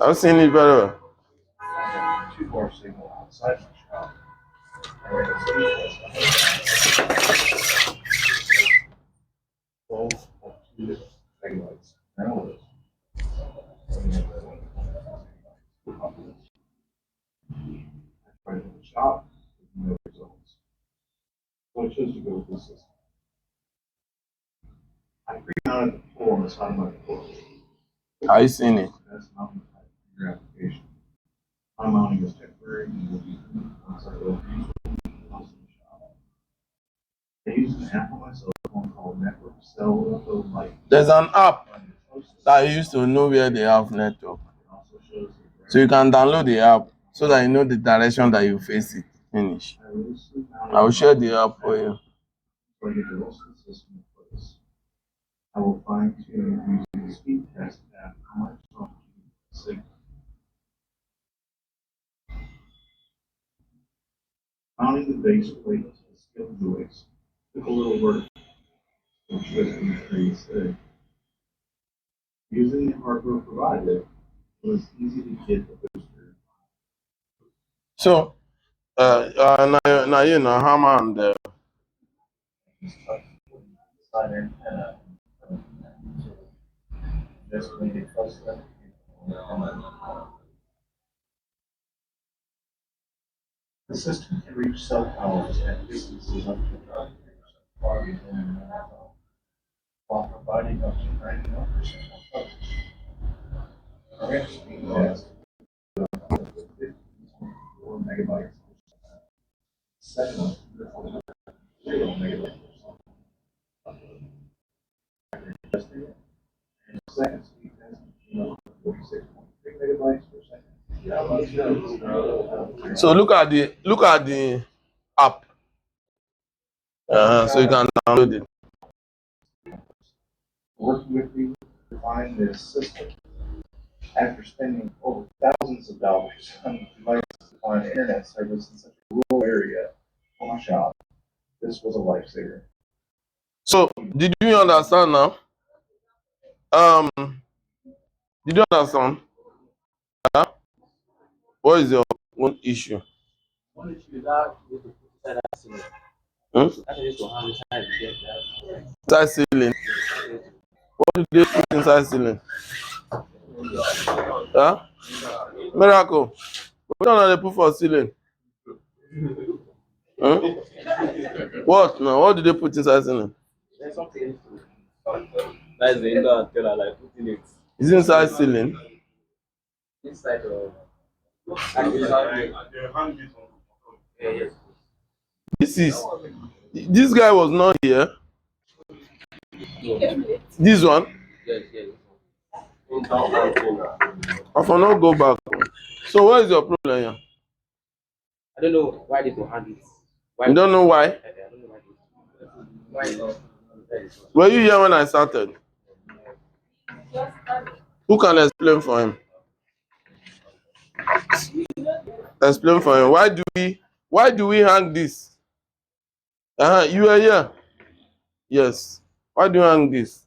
Are we seeing it very well? Shop with no results. So I chose to go with this system. I pre-mounted the pole on the side of my porch. Are you seeing it? That's mounting type for your application. My mounting is temporary and will be once I go to use it once in the shop. I use an app on my cell phone called Network Cell Light. There's an app that you used to know where they have network. It also shows the So you can download the app so that you know the direction that you face it. Finish. I loosely mounted I will share the app for you. so I get the rest of the system in place. I will fine tune using the speed test app on my phone to keep the signal. Mounting the base plate to the skilled joist took a little work, which was in using the hardware provided, it was easy to get the booster. So, now you know hammer and Side antenna, just make it faster. The system can reach cell towers at distances up to 30% farther than an NFL, while providing up to 91% more coverage. Current speed test 54 megabytes per second. Second, 0 megabytes per second. And second speed test 46.3 megabytes per second. so look at the app. So you can download it. Working with you to find this system. After spending over thousands of dollars on devices to find internet service in such a rural area for my shop, this was a lifesaver. So, did you understand now? Did you understand? Huh? What is your own issue? One issue is that you need to put inside that ceiling. Hmm? That is to hang inside the gate. Inside ceiling. What do they put inside ceiling? Huh? Miracle. What do they put for ceiling? Huh? What now? What do they put inside ceiling? There's something. That is the indoor antenna, like putting it Is it inside ceiling? inside of. Yes. This guy was not here. This one. Yes, yes. I for not go back. So what is your problem here? I don't know why they don't hand it. Why? You don't know why? I don't know why. Why not? Were you here when I started? Who can explain for him? Explain for him. Why do we hang this? You were here. Yes. Why do you hang this?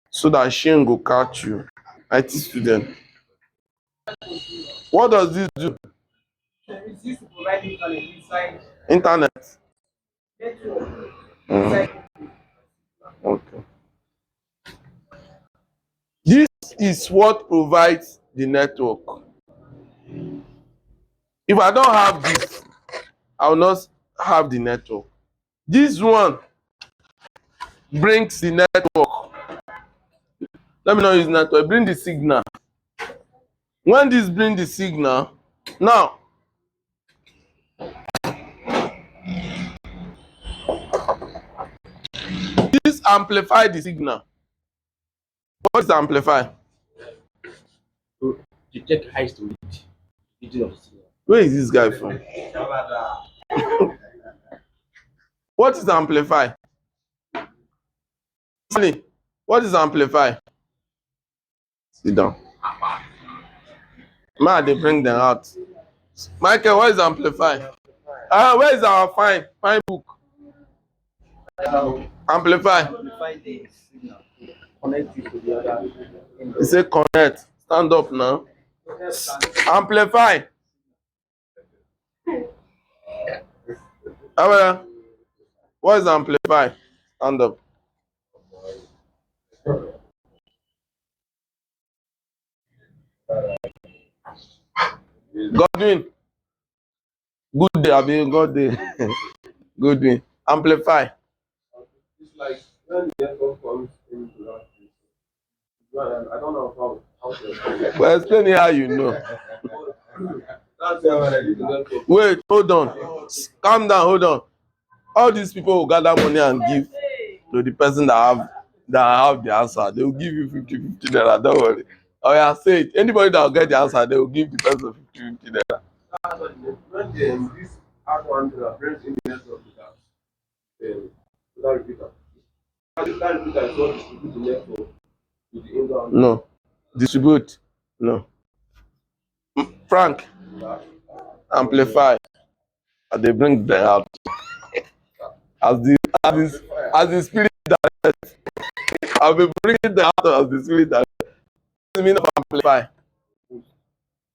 So that Shane go catch you. IT student. What does this do? It's used to provide internet inside Internet. network. Mhm. Okay. This is what provides the network. If I don't have this, I will not have the network. This one brings the network. Let me not use network. Bring the signal. When this bring the signal, now this amplify the signal. What is amplify? To check height to reach. Reaching of the signal. Where is this guy from? What is amplify? What is amplify? Sit down. Man, they bring them out. Michael, what is amplify? Where is our fine book? Amplify. Amplify the signal. Connect it to the other. He say connect. Stand up now. Amplify. What is amplify? Stand up. Godwin. Good day, Abi. Good day. Godwin. Amplify. It's like when the network comes into that place. I don't know how to explain it. Well, explain it how you know. That's why the network. Wait, hold on. Calm down, hold on. All these people will gather money and give to the person that have the answer. They will give you 50 naira. Don't worry. Oh yeah, say it. Anybody that will get the answer, they will give the person 50 naira. That's what when this hard one that brings in the network without repeater. That repeater is what distribute the network to the indoor. No. Distribute. No. Frank, amplify. And they bring them out. As the spirit direct. I'll be bringing them out as the spirit direct. What's the meaning of amplify?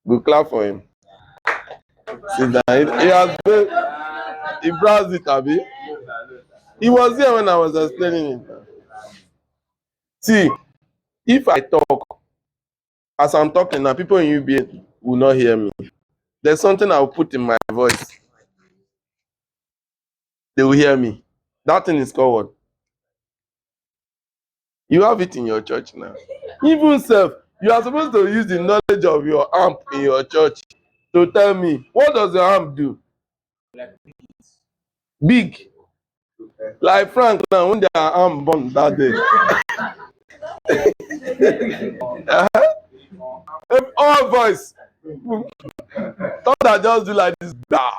Go clap for him. Sit down. He has been, he browsed it, Abi. He was here when I was explaining it. See, if I talk, as I'm talking now, people in UBA will not hear me. There's something I will put in my voice. They will hear me. That thing is called what? You have it in your church now. Even self, you are supposed to use the knowledge of your amp in your church to tell me, what does your amp do? Big. Like Frank now, when their arm born that day. All voice. Thunder just do like this. Da.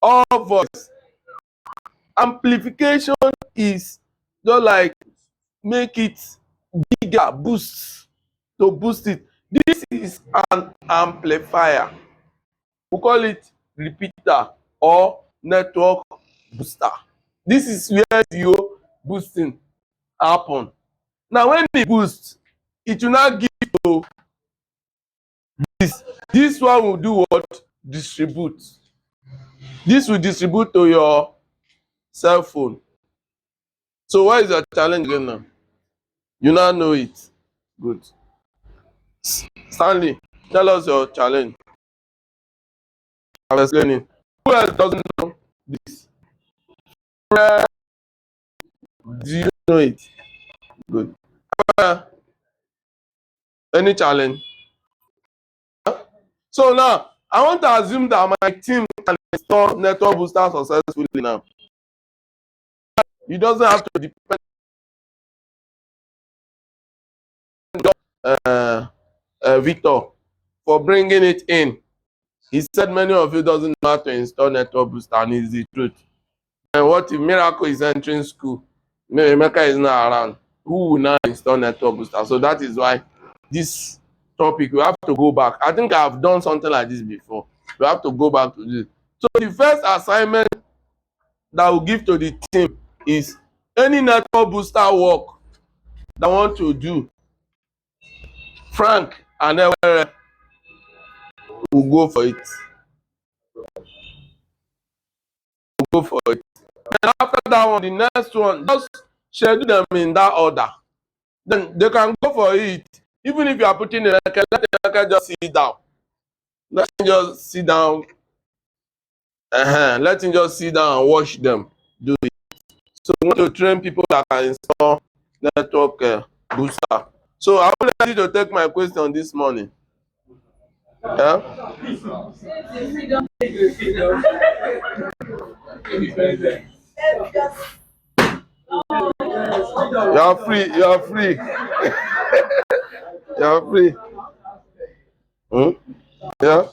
All voice. Amplification is just like make it bigger boost to boost it. This is an amplifier. We call it repeater or network booster. This is where your boosting happen. Now when it boosts, it will not give to this. This one will do what? Distribute. This will distribute to your cell phone. So what is your challenge again now? You now know it. Good. Stanley, tell us your challenge. I'm explaining. Who else doesn't know this? Do you know it? Good. Any challenge? So now, I want to assume that my team can install network booster successfully now. You doesn't have to depend on Victor for bringing it in. He said many of you doesn't know how to install network booster, and it's the truth. And what if Miracle is entering school? Maybe Emeka is not around. Who will now install network booster? So that is why this topic, we have to go back. I think I've done something like this before. We have to go back to this. So the first assignment that we'll give to the team is any network booster work that want to do. Frank and Ewere will go for it. We'll go for it. And after that one, the next one, just schedule them in that order. Then they can go for it. Even if you are putting the record, let the record just sit down. Let him just sit down. Let him just sit down and watch them do it. So we want to train people that can install network booster. So I would like you to take my question this morning. Yeah? You are free. You are free. You are free. Yeah?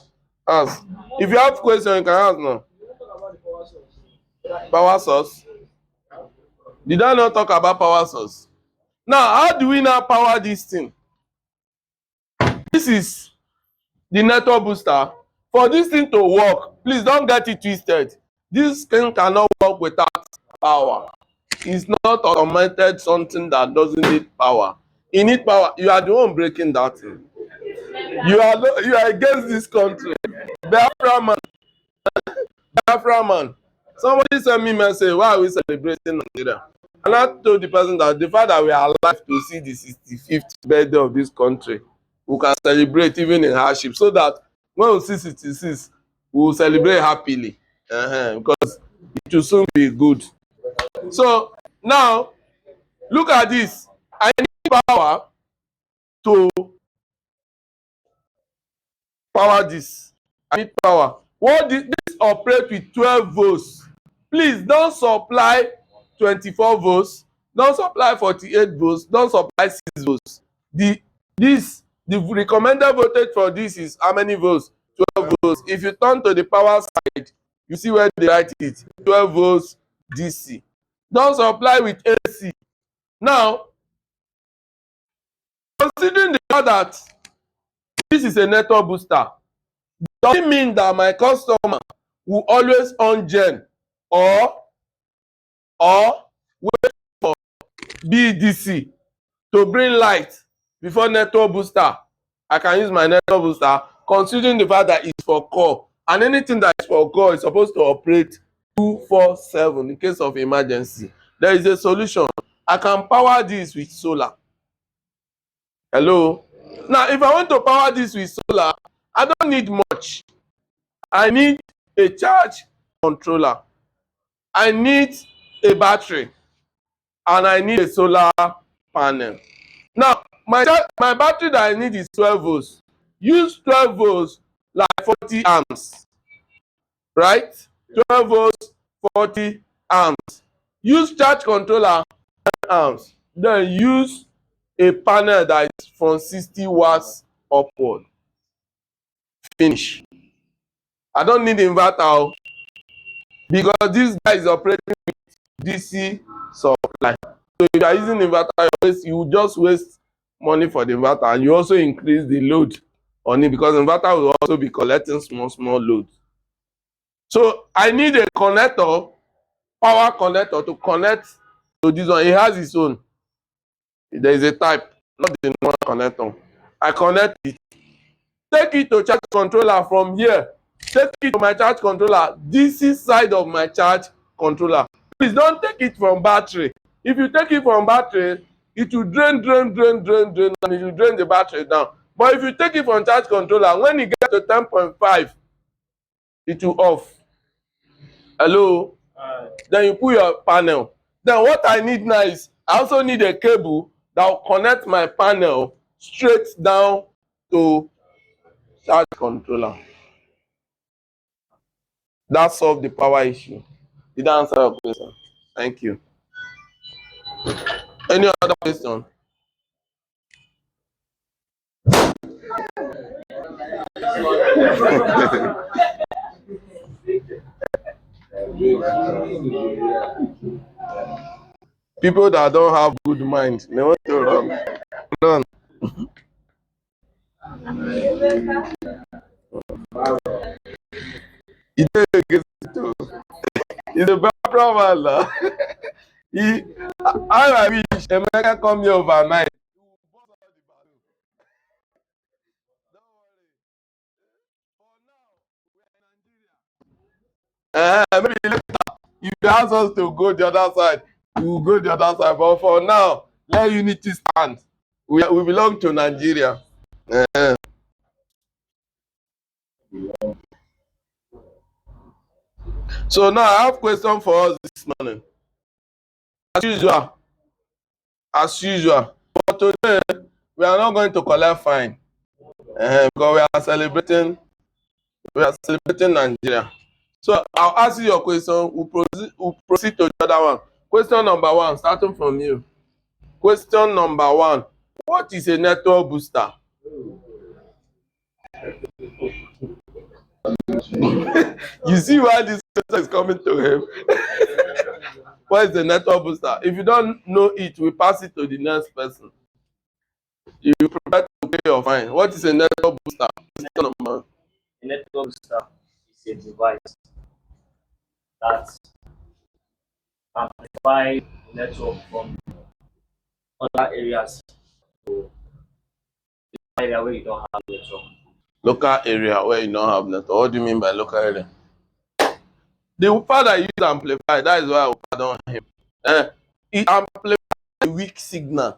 Ask. If you have question, you can ask now. Power source. Did I not talk about power source? Now, how do we now power this thing? This is the network booster. For this thing to work, please don't get it twisted. This thing cannot work without power. It's not automated something that doesn't need power. You need power. You are the one breaking that thing. You are against this country. Biafra man. Biafra man. Somebody sent me a message, why are we celebrating Nigeria? And I told the person that the fact that we are alive to see the 65th birthday of this country, we can celebrate even in hardship, so that when we see 66, we will celebrate happily. Because it will soon be good. So now, look at this. I need power to power this. I need power. This operate with 12 volts. Please don't supply 24 volts. Don't supply 48 volts. Don't supply 6 volts. The recommended voltage for this is how many volts? 12 volts. If you turn to the power side, you see where they write it. 12 volts DC. Don't supply with AC. Now, considering the fact that this is a network booster, does it mean that my customer will always on gen or wait for BDC to bring light before network booster? I can use my network booster considering the fact that it's for core, and anything that is for core is supposed to operate 24/7 in case of emergency. There is a solution. I can power this with solar. Hello? Now, if I want to power this with solar, I don't need much. I need a charge controller. I need a battery. And I need a solar panel. Now, my battery that I need is 12 volts. Use 12 volts like 40 amps. Right? 12 volts, 40 amps. Use charge controller 10 amps. Then use a panel that is from 60 watts upward. Finish. I don't need inverter because this guy is operating with DC supply. So if you are using inverter, you just waste money for the inverter, and you also increase the load on it because inverter will also be collecting small loads. So I need a connector, power connector, to connect to this one. It has its own. There is a type, not the normal connector. I connect it. Take it to charge controller from here. Take it to my charge controller. This is side of my charge controller. Please don't take it from battery. If you take it from battery, it will drain, and it will drain the battery down. But if you take it from charge controller, when it gets to 10.5, it will off. Hello? Then you put your panel. Then what I need now is, I also need a cable that will connect my panel straight down to charge controller. That solved the power issue. Did that answer your question? Thank you. Any other question? People that don't have good mind, they want to run. Run. It's a bad problem. I wish America come here overnight. Maybe later, if you ask us to go the other side, we will go the other side. But for now, let unity stand. We belong to Nigeria. So now I have a question for us this morning. As usual. But today, we are not going to collect fine because we are celebrating Nigeria. So I'll ask you your question. We'll proceed to the other one. Question number 1, starting from you. Question number 1. What is a network booster? You see why this question is coming to him? What is the network booster? If you don't know it, we pass it to the next person. You prepare to pay your fine. What is a network booster? A network booster is a device that amplifies network from other areas to the area where you don't have network. Local area where you don't have network. What do you mean by local area? The father used amplifier. That is why I pardon him. It amplifies a weak signal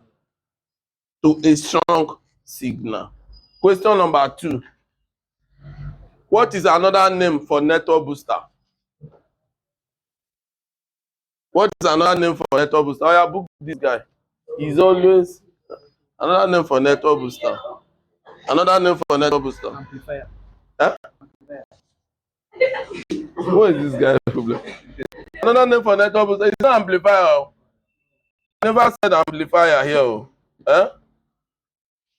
to a strong signal. Question number 2. What is another name for network booster? What is another name for network booster? Oh, yeah, book this guy. He's always another name for network booster. Another name for network booster. Amplifier. Huh? What is this guy problem? Another name for network booster. It's not amplifier. I never said amplifier here.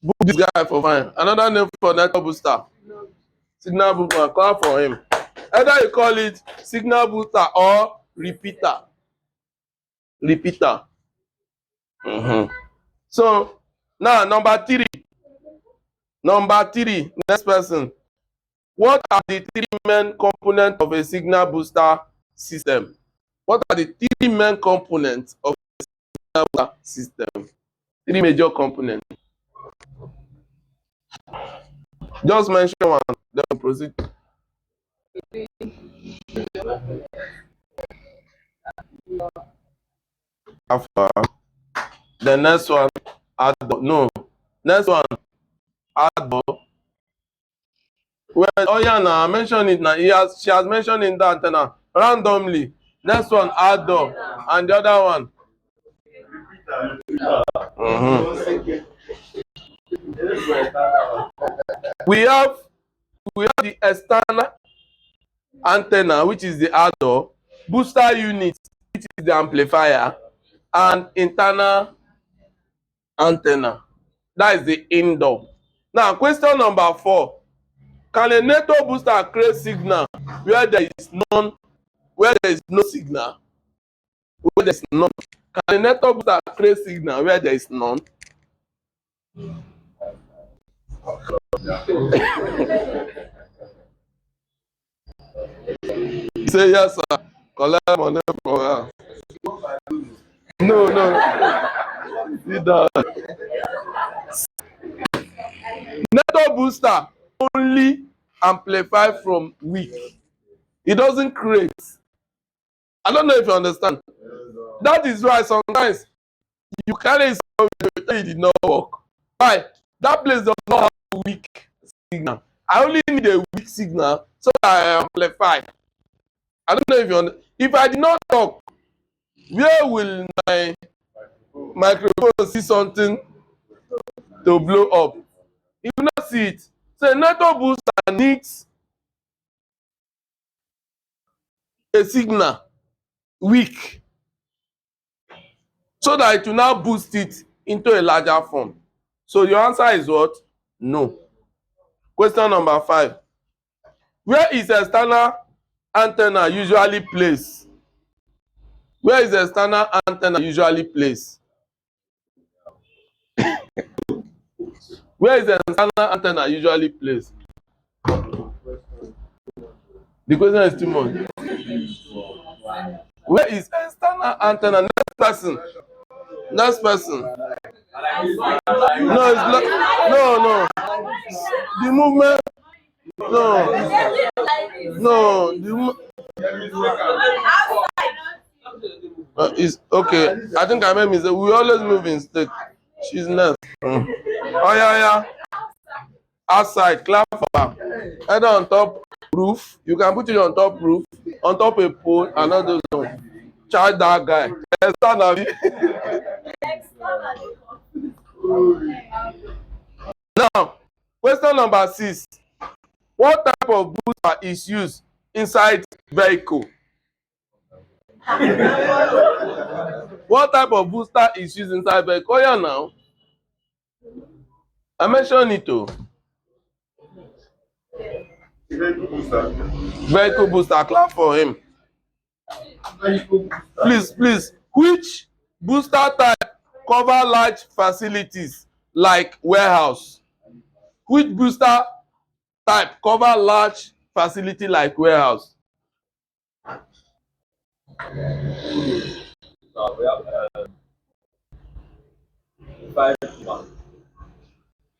Book this guy for fine. Another name for network booster. Signal booster. Call for him. Either you call it signal booster or repeater. So now number 3. Next person. What are the 3 main components of a signal booster system? What are the 3 main components of a signal booster system? 3 major components. Just mention one, then we'll proceed. The next one, next one, Adbo. Well, oh yeah, now I mentioned it now. She has mentioned in that antenna randomly. Next one, Addo, and the other one. We have the external antenna, which is the Addo, booster unit, which is the amplifier, and internal antenna. That is the indoor. Now, question number 4. Can a network booster create signal where there is no signal? where there is none? Can a network booster create signal where there is none? Say yes, sir. Collect money from her. No, no. Sit down. Network booster only amplify from weak. It doesn't create. I don't know if you understand. That is why sometimes you carry something it did not work. Why? That place does not have a weak signal. I only need a weak signal so that I amplify. I don't know if you understand. If I did not talk, where will my microphone see something to blow up? You will not see it. So a network booster needs a signal weak so that it will now boost it into a larger form. So your answer is what? No. Question number 5. Where is external antenna usually placed? Where is external antenna usually placed? Where is the external antenna usually placed? The question is too much. Where is external antenna? Next person. Next person. No, it's not. No, no. The movement. No. No. It's okay. I think I made mistake. We always move in step. She's next. Oh yeah, yeah. Outside, clap for her. Either on top roof. You can put it on top roof, on top a pole, and all those ones. Charge that guy. Now, question number 6. What type of booster is used inside vehicle? What type of booster is used inside vehicle? Oh yeah, now. I mentioned it too. Vehicle booster. Clap for him. Please, please. Which booster type cover large facilities like warehouse? Which booster type cover large facility like warehouse?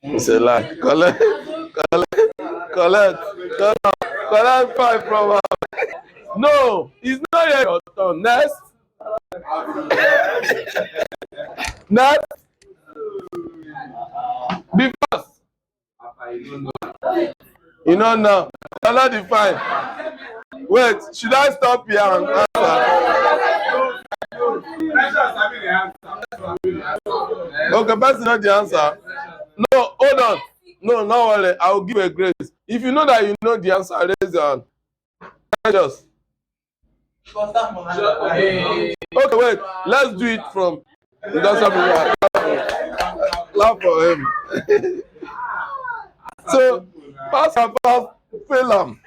It's a lie. Collect 5 from her. No, it's not yet your turn. Next. Next. Be fast. You know now. Collect the 5. Wait, should I stop here and answer? Okay, person not the answer. No, hold on. No, no worry. I will give a grace. If you know that you know the answer, raise your hand. Just. Okay, wait. Let's do it from. It doesn't clap for him. So, pass and pass, fail him.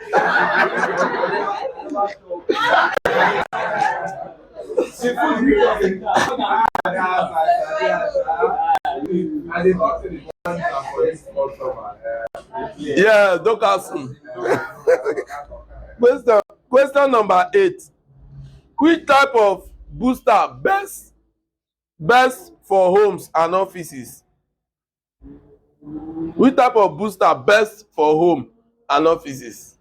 Yeah, don't ask me. Question number 8. Which type of booster best for homes and offices? Which type of booster best for home and offices?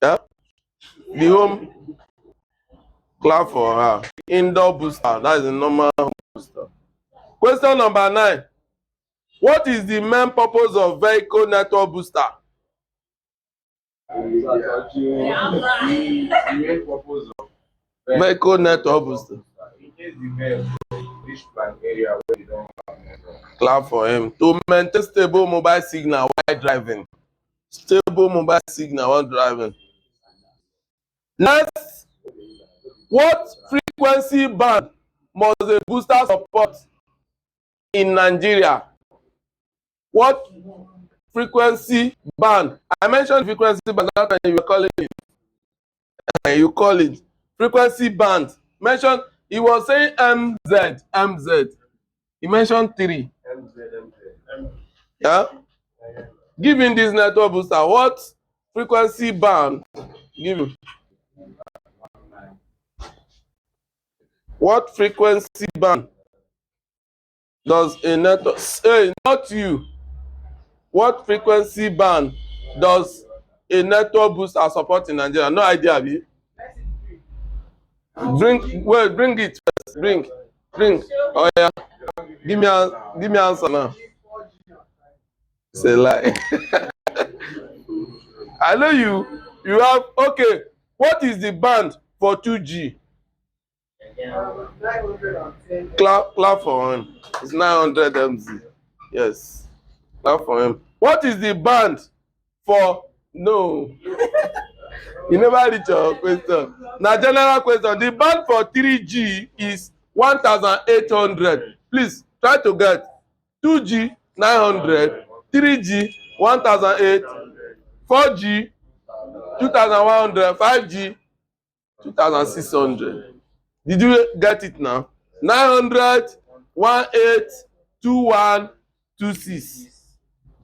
Yeah? The home, clap for her. Indoor booster, that is a normal home booster. Question number 9. What is the main purpose of vehicle network booster? Vehicle network booster. Clap for him. To maintain stable mobile signal while driving. Stable mobile signal while driving. Next, what frequency band must a booster support in Nigeria? What frequency band? I mentioned frequency band that time you were calling it. You call it frequency band. Mention, he was saying MZ. He mentioned 3. Yeah? Give him this network booster. What frequency band? Give him. What frequency band does a network? Hey, not you. What frequency band does a network booster support in Nigeria? No idea, Abi. Bring it first. Bring. Oh yeah. Give me answer now. It's a lie. I know you have, okay. What is the band for 2G? Clap for him. It's 900 MZ. Yes. Clap for him. What is the band for, no? You never reach your question. Now, general question. The band for 3G is 1,800. Please try to get 2G 900, 3G 1,800, 4G 2,100, 5G 2,600. Did you get it now? 900, 18, 21, 26.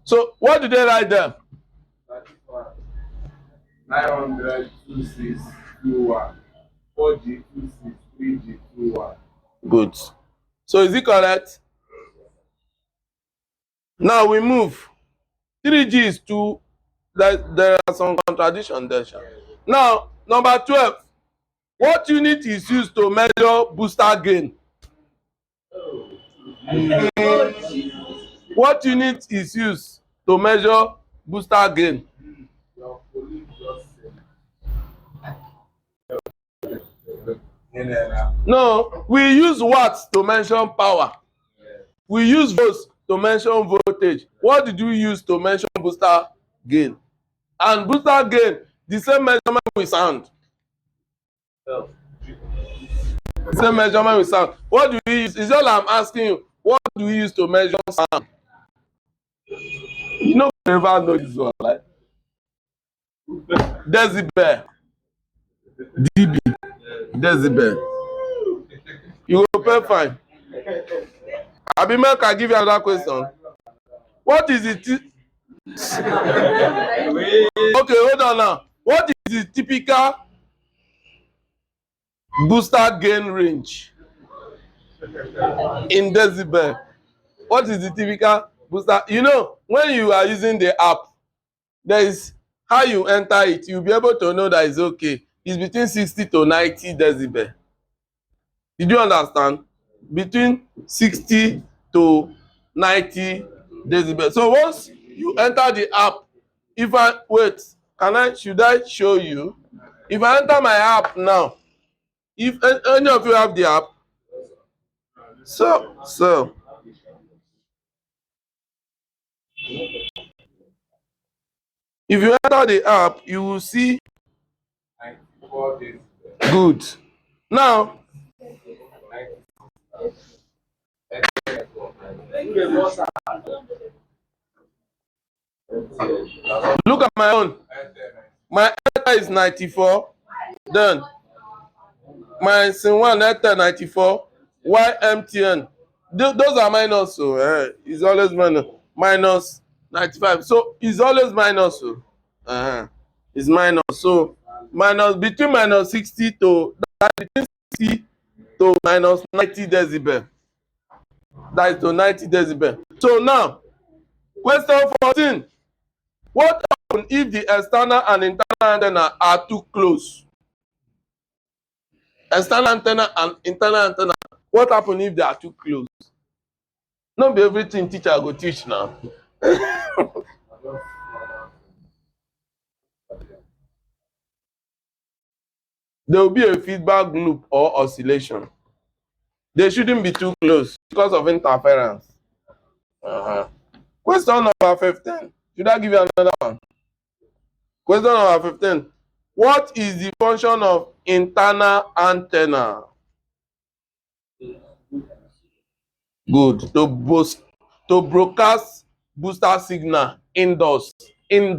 So what did they write there? 900, 26, 21, 4G, 26, 3G, 21. Good. So is it correct? Now we move. 3G is 2. There are some contradictions there. Now, number 12. What unit is used to measure booster gain? What unit is used to measure booster gain? No, we use watts to mention power. We use volts to mention voltage. What did we use to mention booster gain? And booster gain, the same measurement with sound. Same measurement with sound. What do we use? It's all I'm asking you. What do we use to measure sound? You know, never know this one, right? Decibel. dB. Decibel. You will pay fine. Abimel can give you another question. What is it? Okay, hold on now. What is the typical booster gain range in decibel? What is the typical booster? You know, when you are using the app, there is how you enter it. You'll be able to know that it's okay. It's between 60 to 90 decibel. Did you understand? Between 60 to 90 decibel. So once you enter the app, should I show you? If I enter my app now, if any of you have the app, so if you enter the app, you will see. Good. Now, look at my own. My Ether is 94. Then my SIM1 Ether 94. YMTN. Those are minus, so it's always minus 95. So it's always minus, so it's minus. So minus between minus 60 to between 60 to minus 90 decibel. That is to 90 decibel. So now, question 14. What happens if the external and internal antenna are too close? External antenna and internal antenna. What happens if they are too close? Not be everything teacher go teach now. There will be a feedback loop or oscillation. They shouldn't be too close because of interference. Question number 15. Should I give you another one? Question number 15. What is the function of internal antenna? Good. To broadcast booster signal indoors. It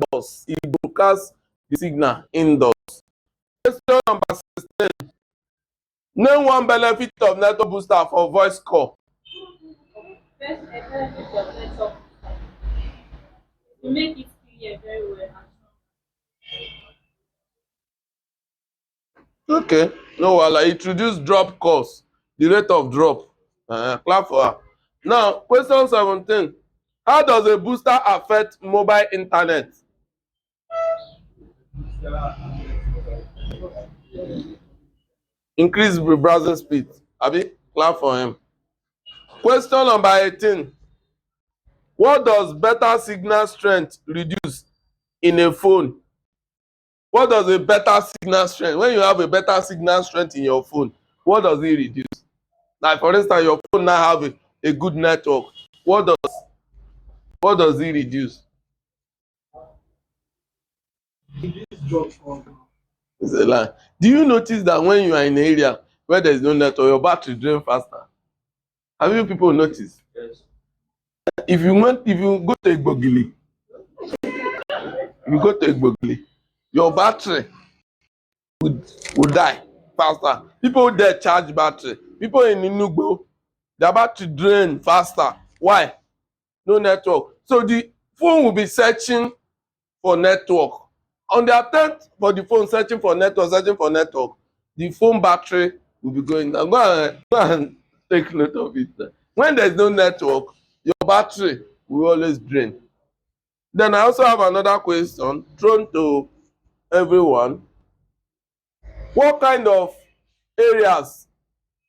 broadcasts the signal indoors. Question number 16. Name one benefit of network booster for voice call. First, a benefit of network to make it clear very well and Okay, no wahala. It reduce drop calls, the rate of drop. Clap for her. Now, question 17. How does a booster affect mobile internet? Increase browsing speed. Abi, clap for him. Question number 18. What does better signal strength reduce in a phone? What does a better signal strength? When you have a better signal strength in your phone, what does it reduce? Like for instance, your phone now have a good network. What does it reduce? It's a lie. Do you notice that when you are in an area where there is no network, your battery drain faster? Have you people noticed? Yes. If you go to Igbogili, your battery would die faster. People there charge battery. People in Inugbo, their battery drain faster. Why? No network. So the phone will be searching for network. On the attempt for the phone searching for network, the phone battery will be going down. Go and take note of it. When there's no network, your battery will always drain. Then I also have another question thrown to everyone. What kind of areas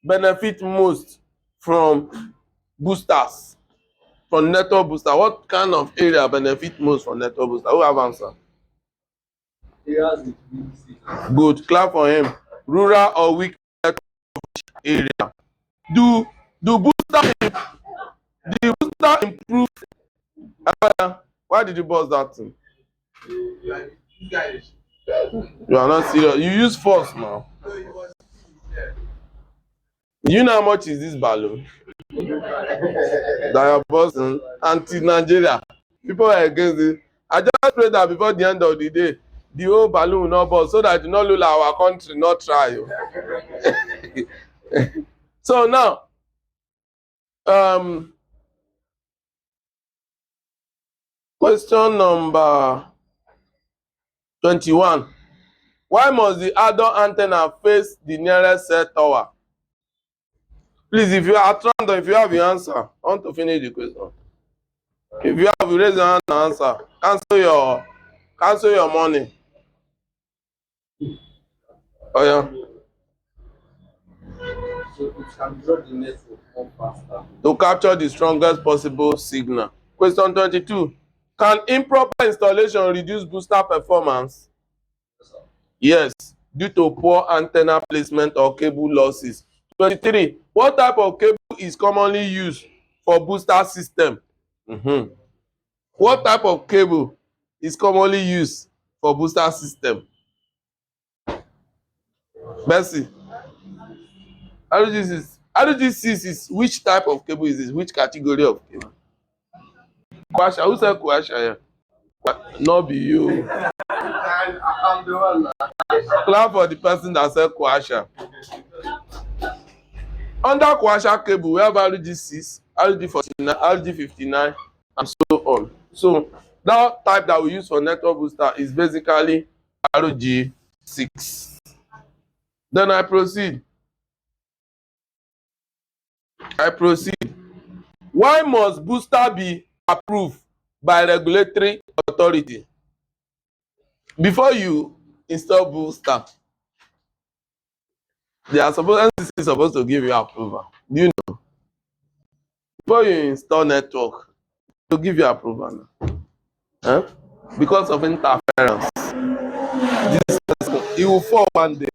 benefit most from boosters, from network booster? What kind of area benefit most from network booster? Who have answer? Areas with weak signal. Good, clap for him. Rural or weak network area. Do booster improve? Why did you buzz that thing? You are not serious. You use force now. Do you know how much is this balloon? That you're buzzing anti-Nigeria. People are against it. I just pray that before the end of the day, the whole balloon will not buzz so that you not lose our country, not try. So now, question number 21. Why must the adult antenna face the nearest cell tower? Please, if you are at random, if you have your answer, I want to finish the question. If you have, you raise your hand and answer. Cancel your money. Oh yeah. So it can draw the network more faster. To capture the strongest possible signal. Question 22. Can improper installation reduce booster performance? Yes, due to poor antenna placement or cable losses. 23. What type of cable is commonly used for booster system? What type of cable is commonly used for booster system? Bessie, RG6 is which type of cable is this? Which category of cable? Kwasha, who said Kwasha here? Not be you. I'm the one. Clap for the person that said Kwasha. Under Kwasha cable, we have RG6, RG49, RG59, and so on. So that type that we use for network booster is basically RG6. Then I proceed. Why must booster be approved by regulatory authority? Before you install booster, NCC is supposed to give you approval. Do you know? Before you install network, to give you approval now. Because of interference. It will fall one day.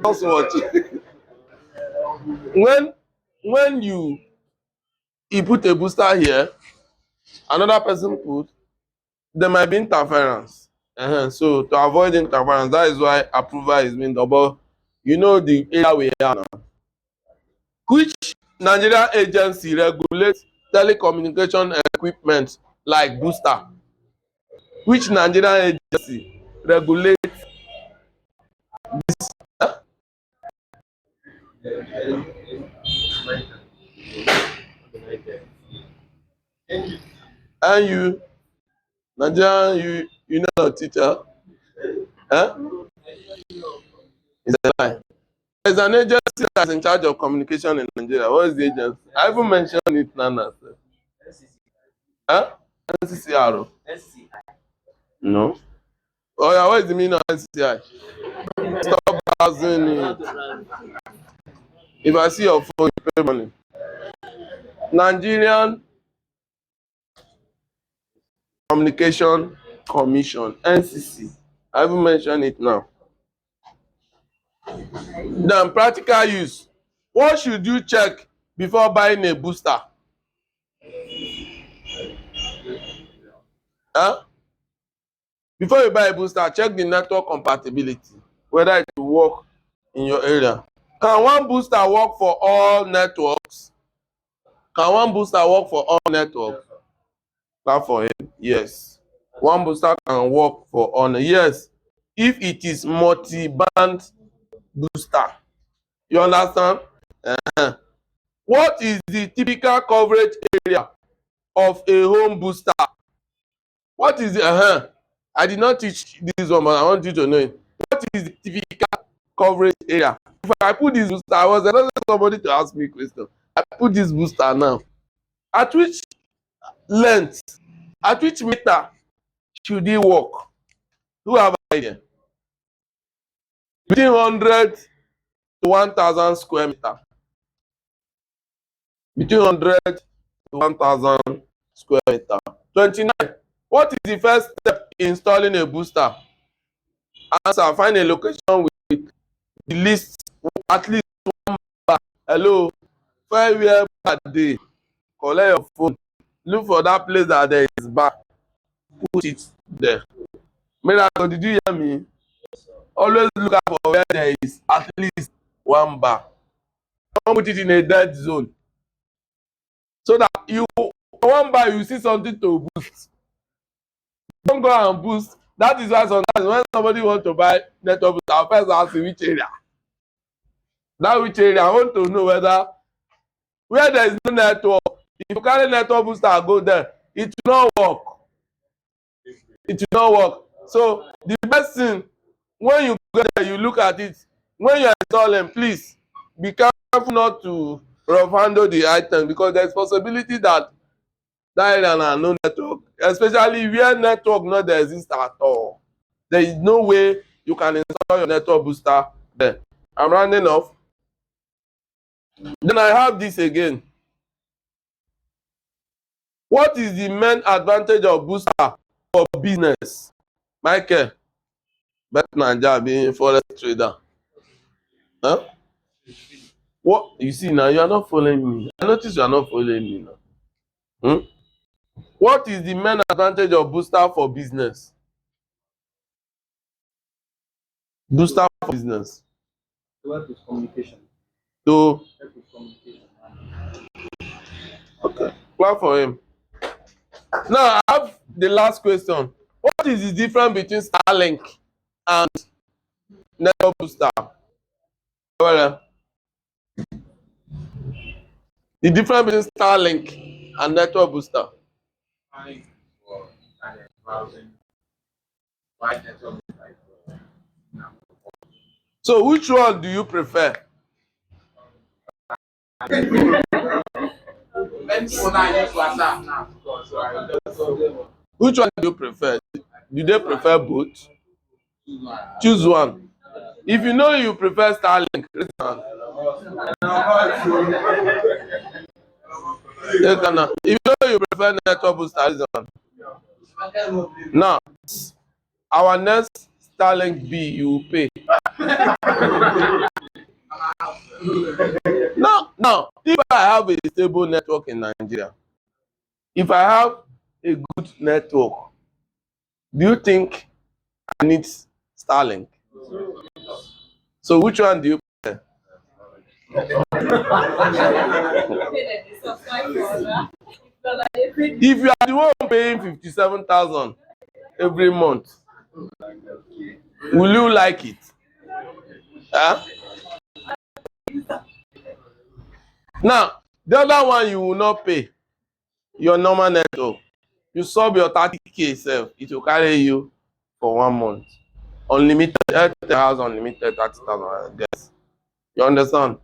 Just watch it. When you put a booster here, another person put, there might be interference. So to avoid interference, that is why approval is being done. But you know the area we are now. Which Nigerian agency regulates telecommunication equipment like booster? Which Nigerian agency regulates And you, Nigerian, you know a teacher? Huh? It's a lie. There's an agency that's in charge of communication in Nigeria. What is the agency? I even mentioned it now. Huh? NCCR. No. Oh yeah, what is the meaning of NCCI? Stop browsing it. If I see your phone, you pay money. Nigerian Communication Commission, NCC. I even mentioned it now. Then practical use. What should you check before buying a booster? Huh? Before you buy a booster, check the network compatibility, whether it will work in your area. Can one booster work for all networks? Can one booster work for all networks? Clap for him. Yes. One booster can work for all. Yes. If it is multi-band booster. You understand? What is the typical coverage area of a home booster? What is the I did not teach this one, but I want you to know it. What is the typical coverage area? If I put this booster, I was another somebody to ask me a question. I put this booster now. At which length, at which meter should it work? Who have an idea? Between 100 to 1,000 square meter. Between 100 to 1,000 square meter. 29. What is the first step in installing a booster? Answer: find a location with the least, at least one bar. Hello, where bar dey? Collect your phone. Look for that place that there is bar. Put it there. Miracle, did you hear me? Always look out for where there is at least one bar. Don't put it in a dead zone. So that you, one bar, you see something to boost. Don't go and boost. That is why sometimes when somebody wants to buy network booster, I'll first ask in which area. That which area, I want to know whether where there is no network. If you carry network booster and go there, it will not work. It will not work. So the best thing, when you go there, you look at it. When you install them, please be careful not to rough handle the item, because there's possibility that that area na no network, especially where network no dey exist at all. There is no way you can install your network booster there. I'm rounding off. Then I have this again. What is the main advantage of booster for business? Michael, bet Naija being forex trader. Huh? What you see now? You are not following me. I notice you are not following me now. Hmm? What is the main advantage of booster for business? Booster for business. To work with communication. To Help with communication. okay, clap for him. Now I have the last question. What is the difference between Starlink and network booster? Well, the difference between Starlink and network booster. Planning for internet browsing, wide network like So which one do you prefer? many people now use WhatsApp now because Which one do you prefer? Do they prefer both? Choose one. If you know you prefer Starlink, raise your hand. If you know you prefer network booster, raise your hand. Now, our next Starlink bill you will pay. Now, if I have a stable network in Nigeria, if I have a good network, do you think I need Starlink? So which one do you prefer? If you are the one paying 57,000 every month, will you like it? Huh? Now, the other one you will not pay your normal network. You sub your 30K itself, it will carry you for 1 month. Unlimited, 30,000 unlimited, 30,000. Yes. You understand?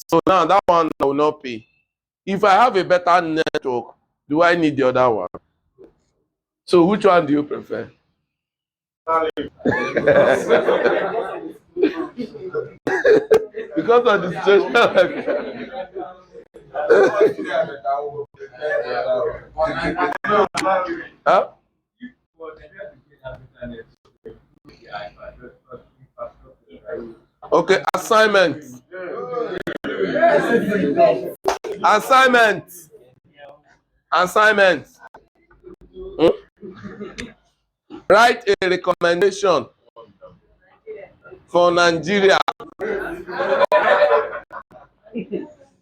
So now that one I will not pay. If I have a better network, do I need the other one? So which one do you prefer? Because of the situation. Huh? Okay, assignment. Assignment. Assignment. Write a recommendation for Nigeria,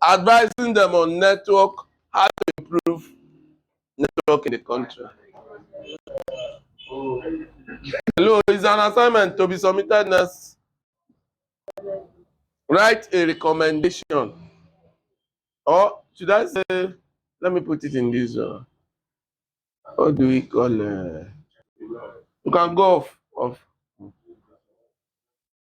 advising them on network, how to improve network in the country. Hello, it's an assignment to be submitted next. Write a recommendation. Or should I say, let me put it in this, what do we call, you can go off.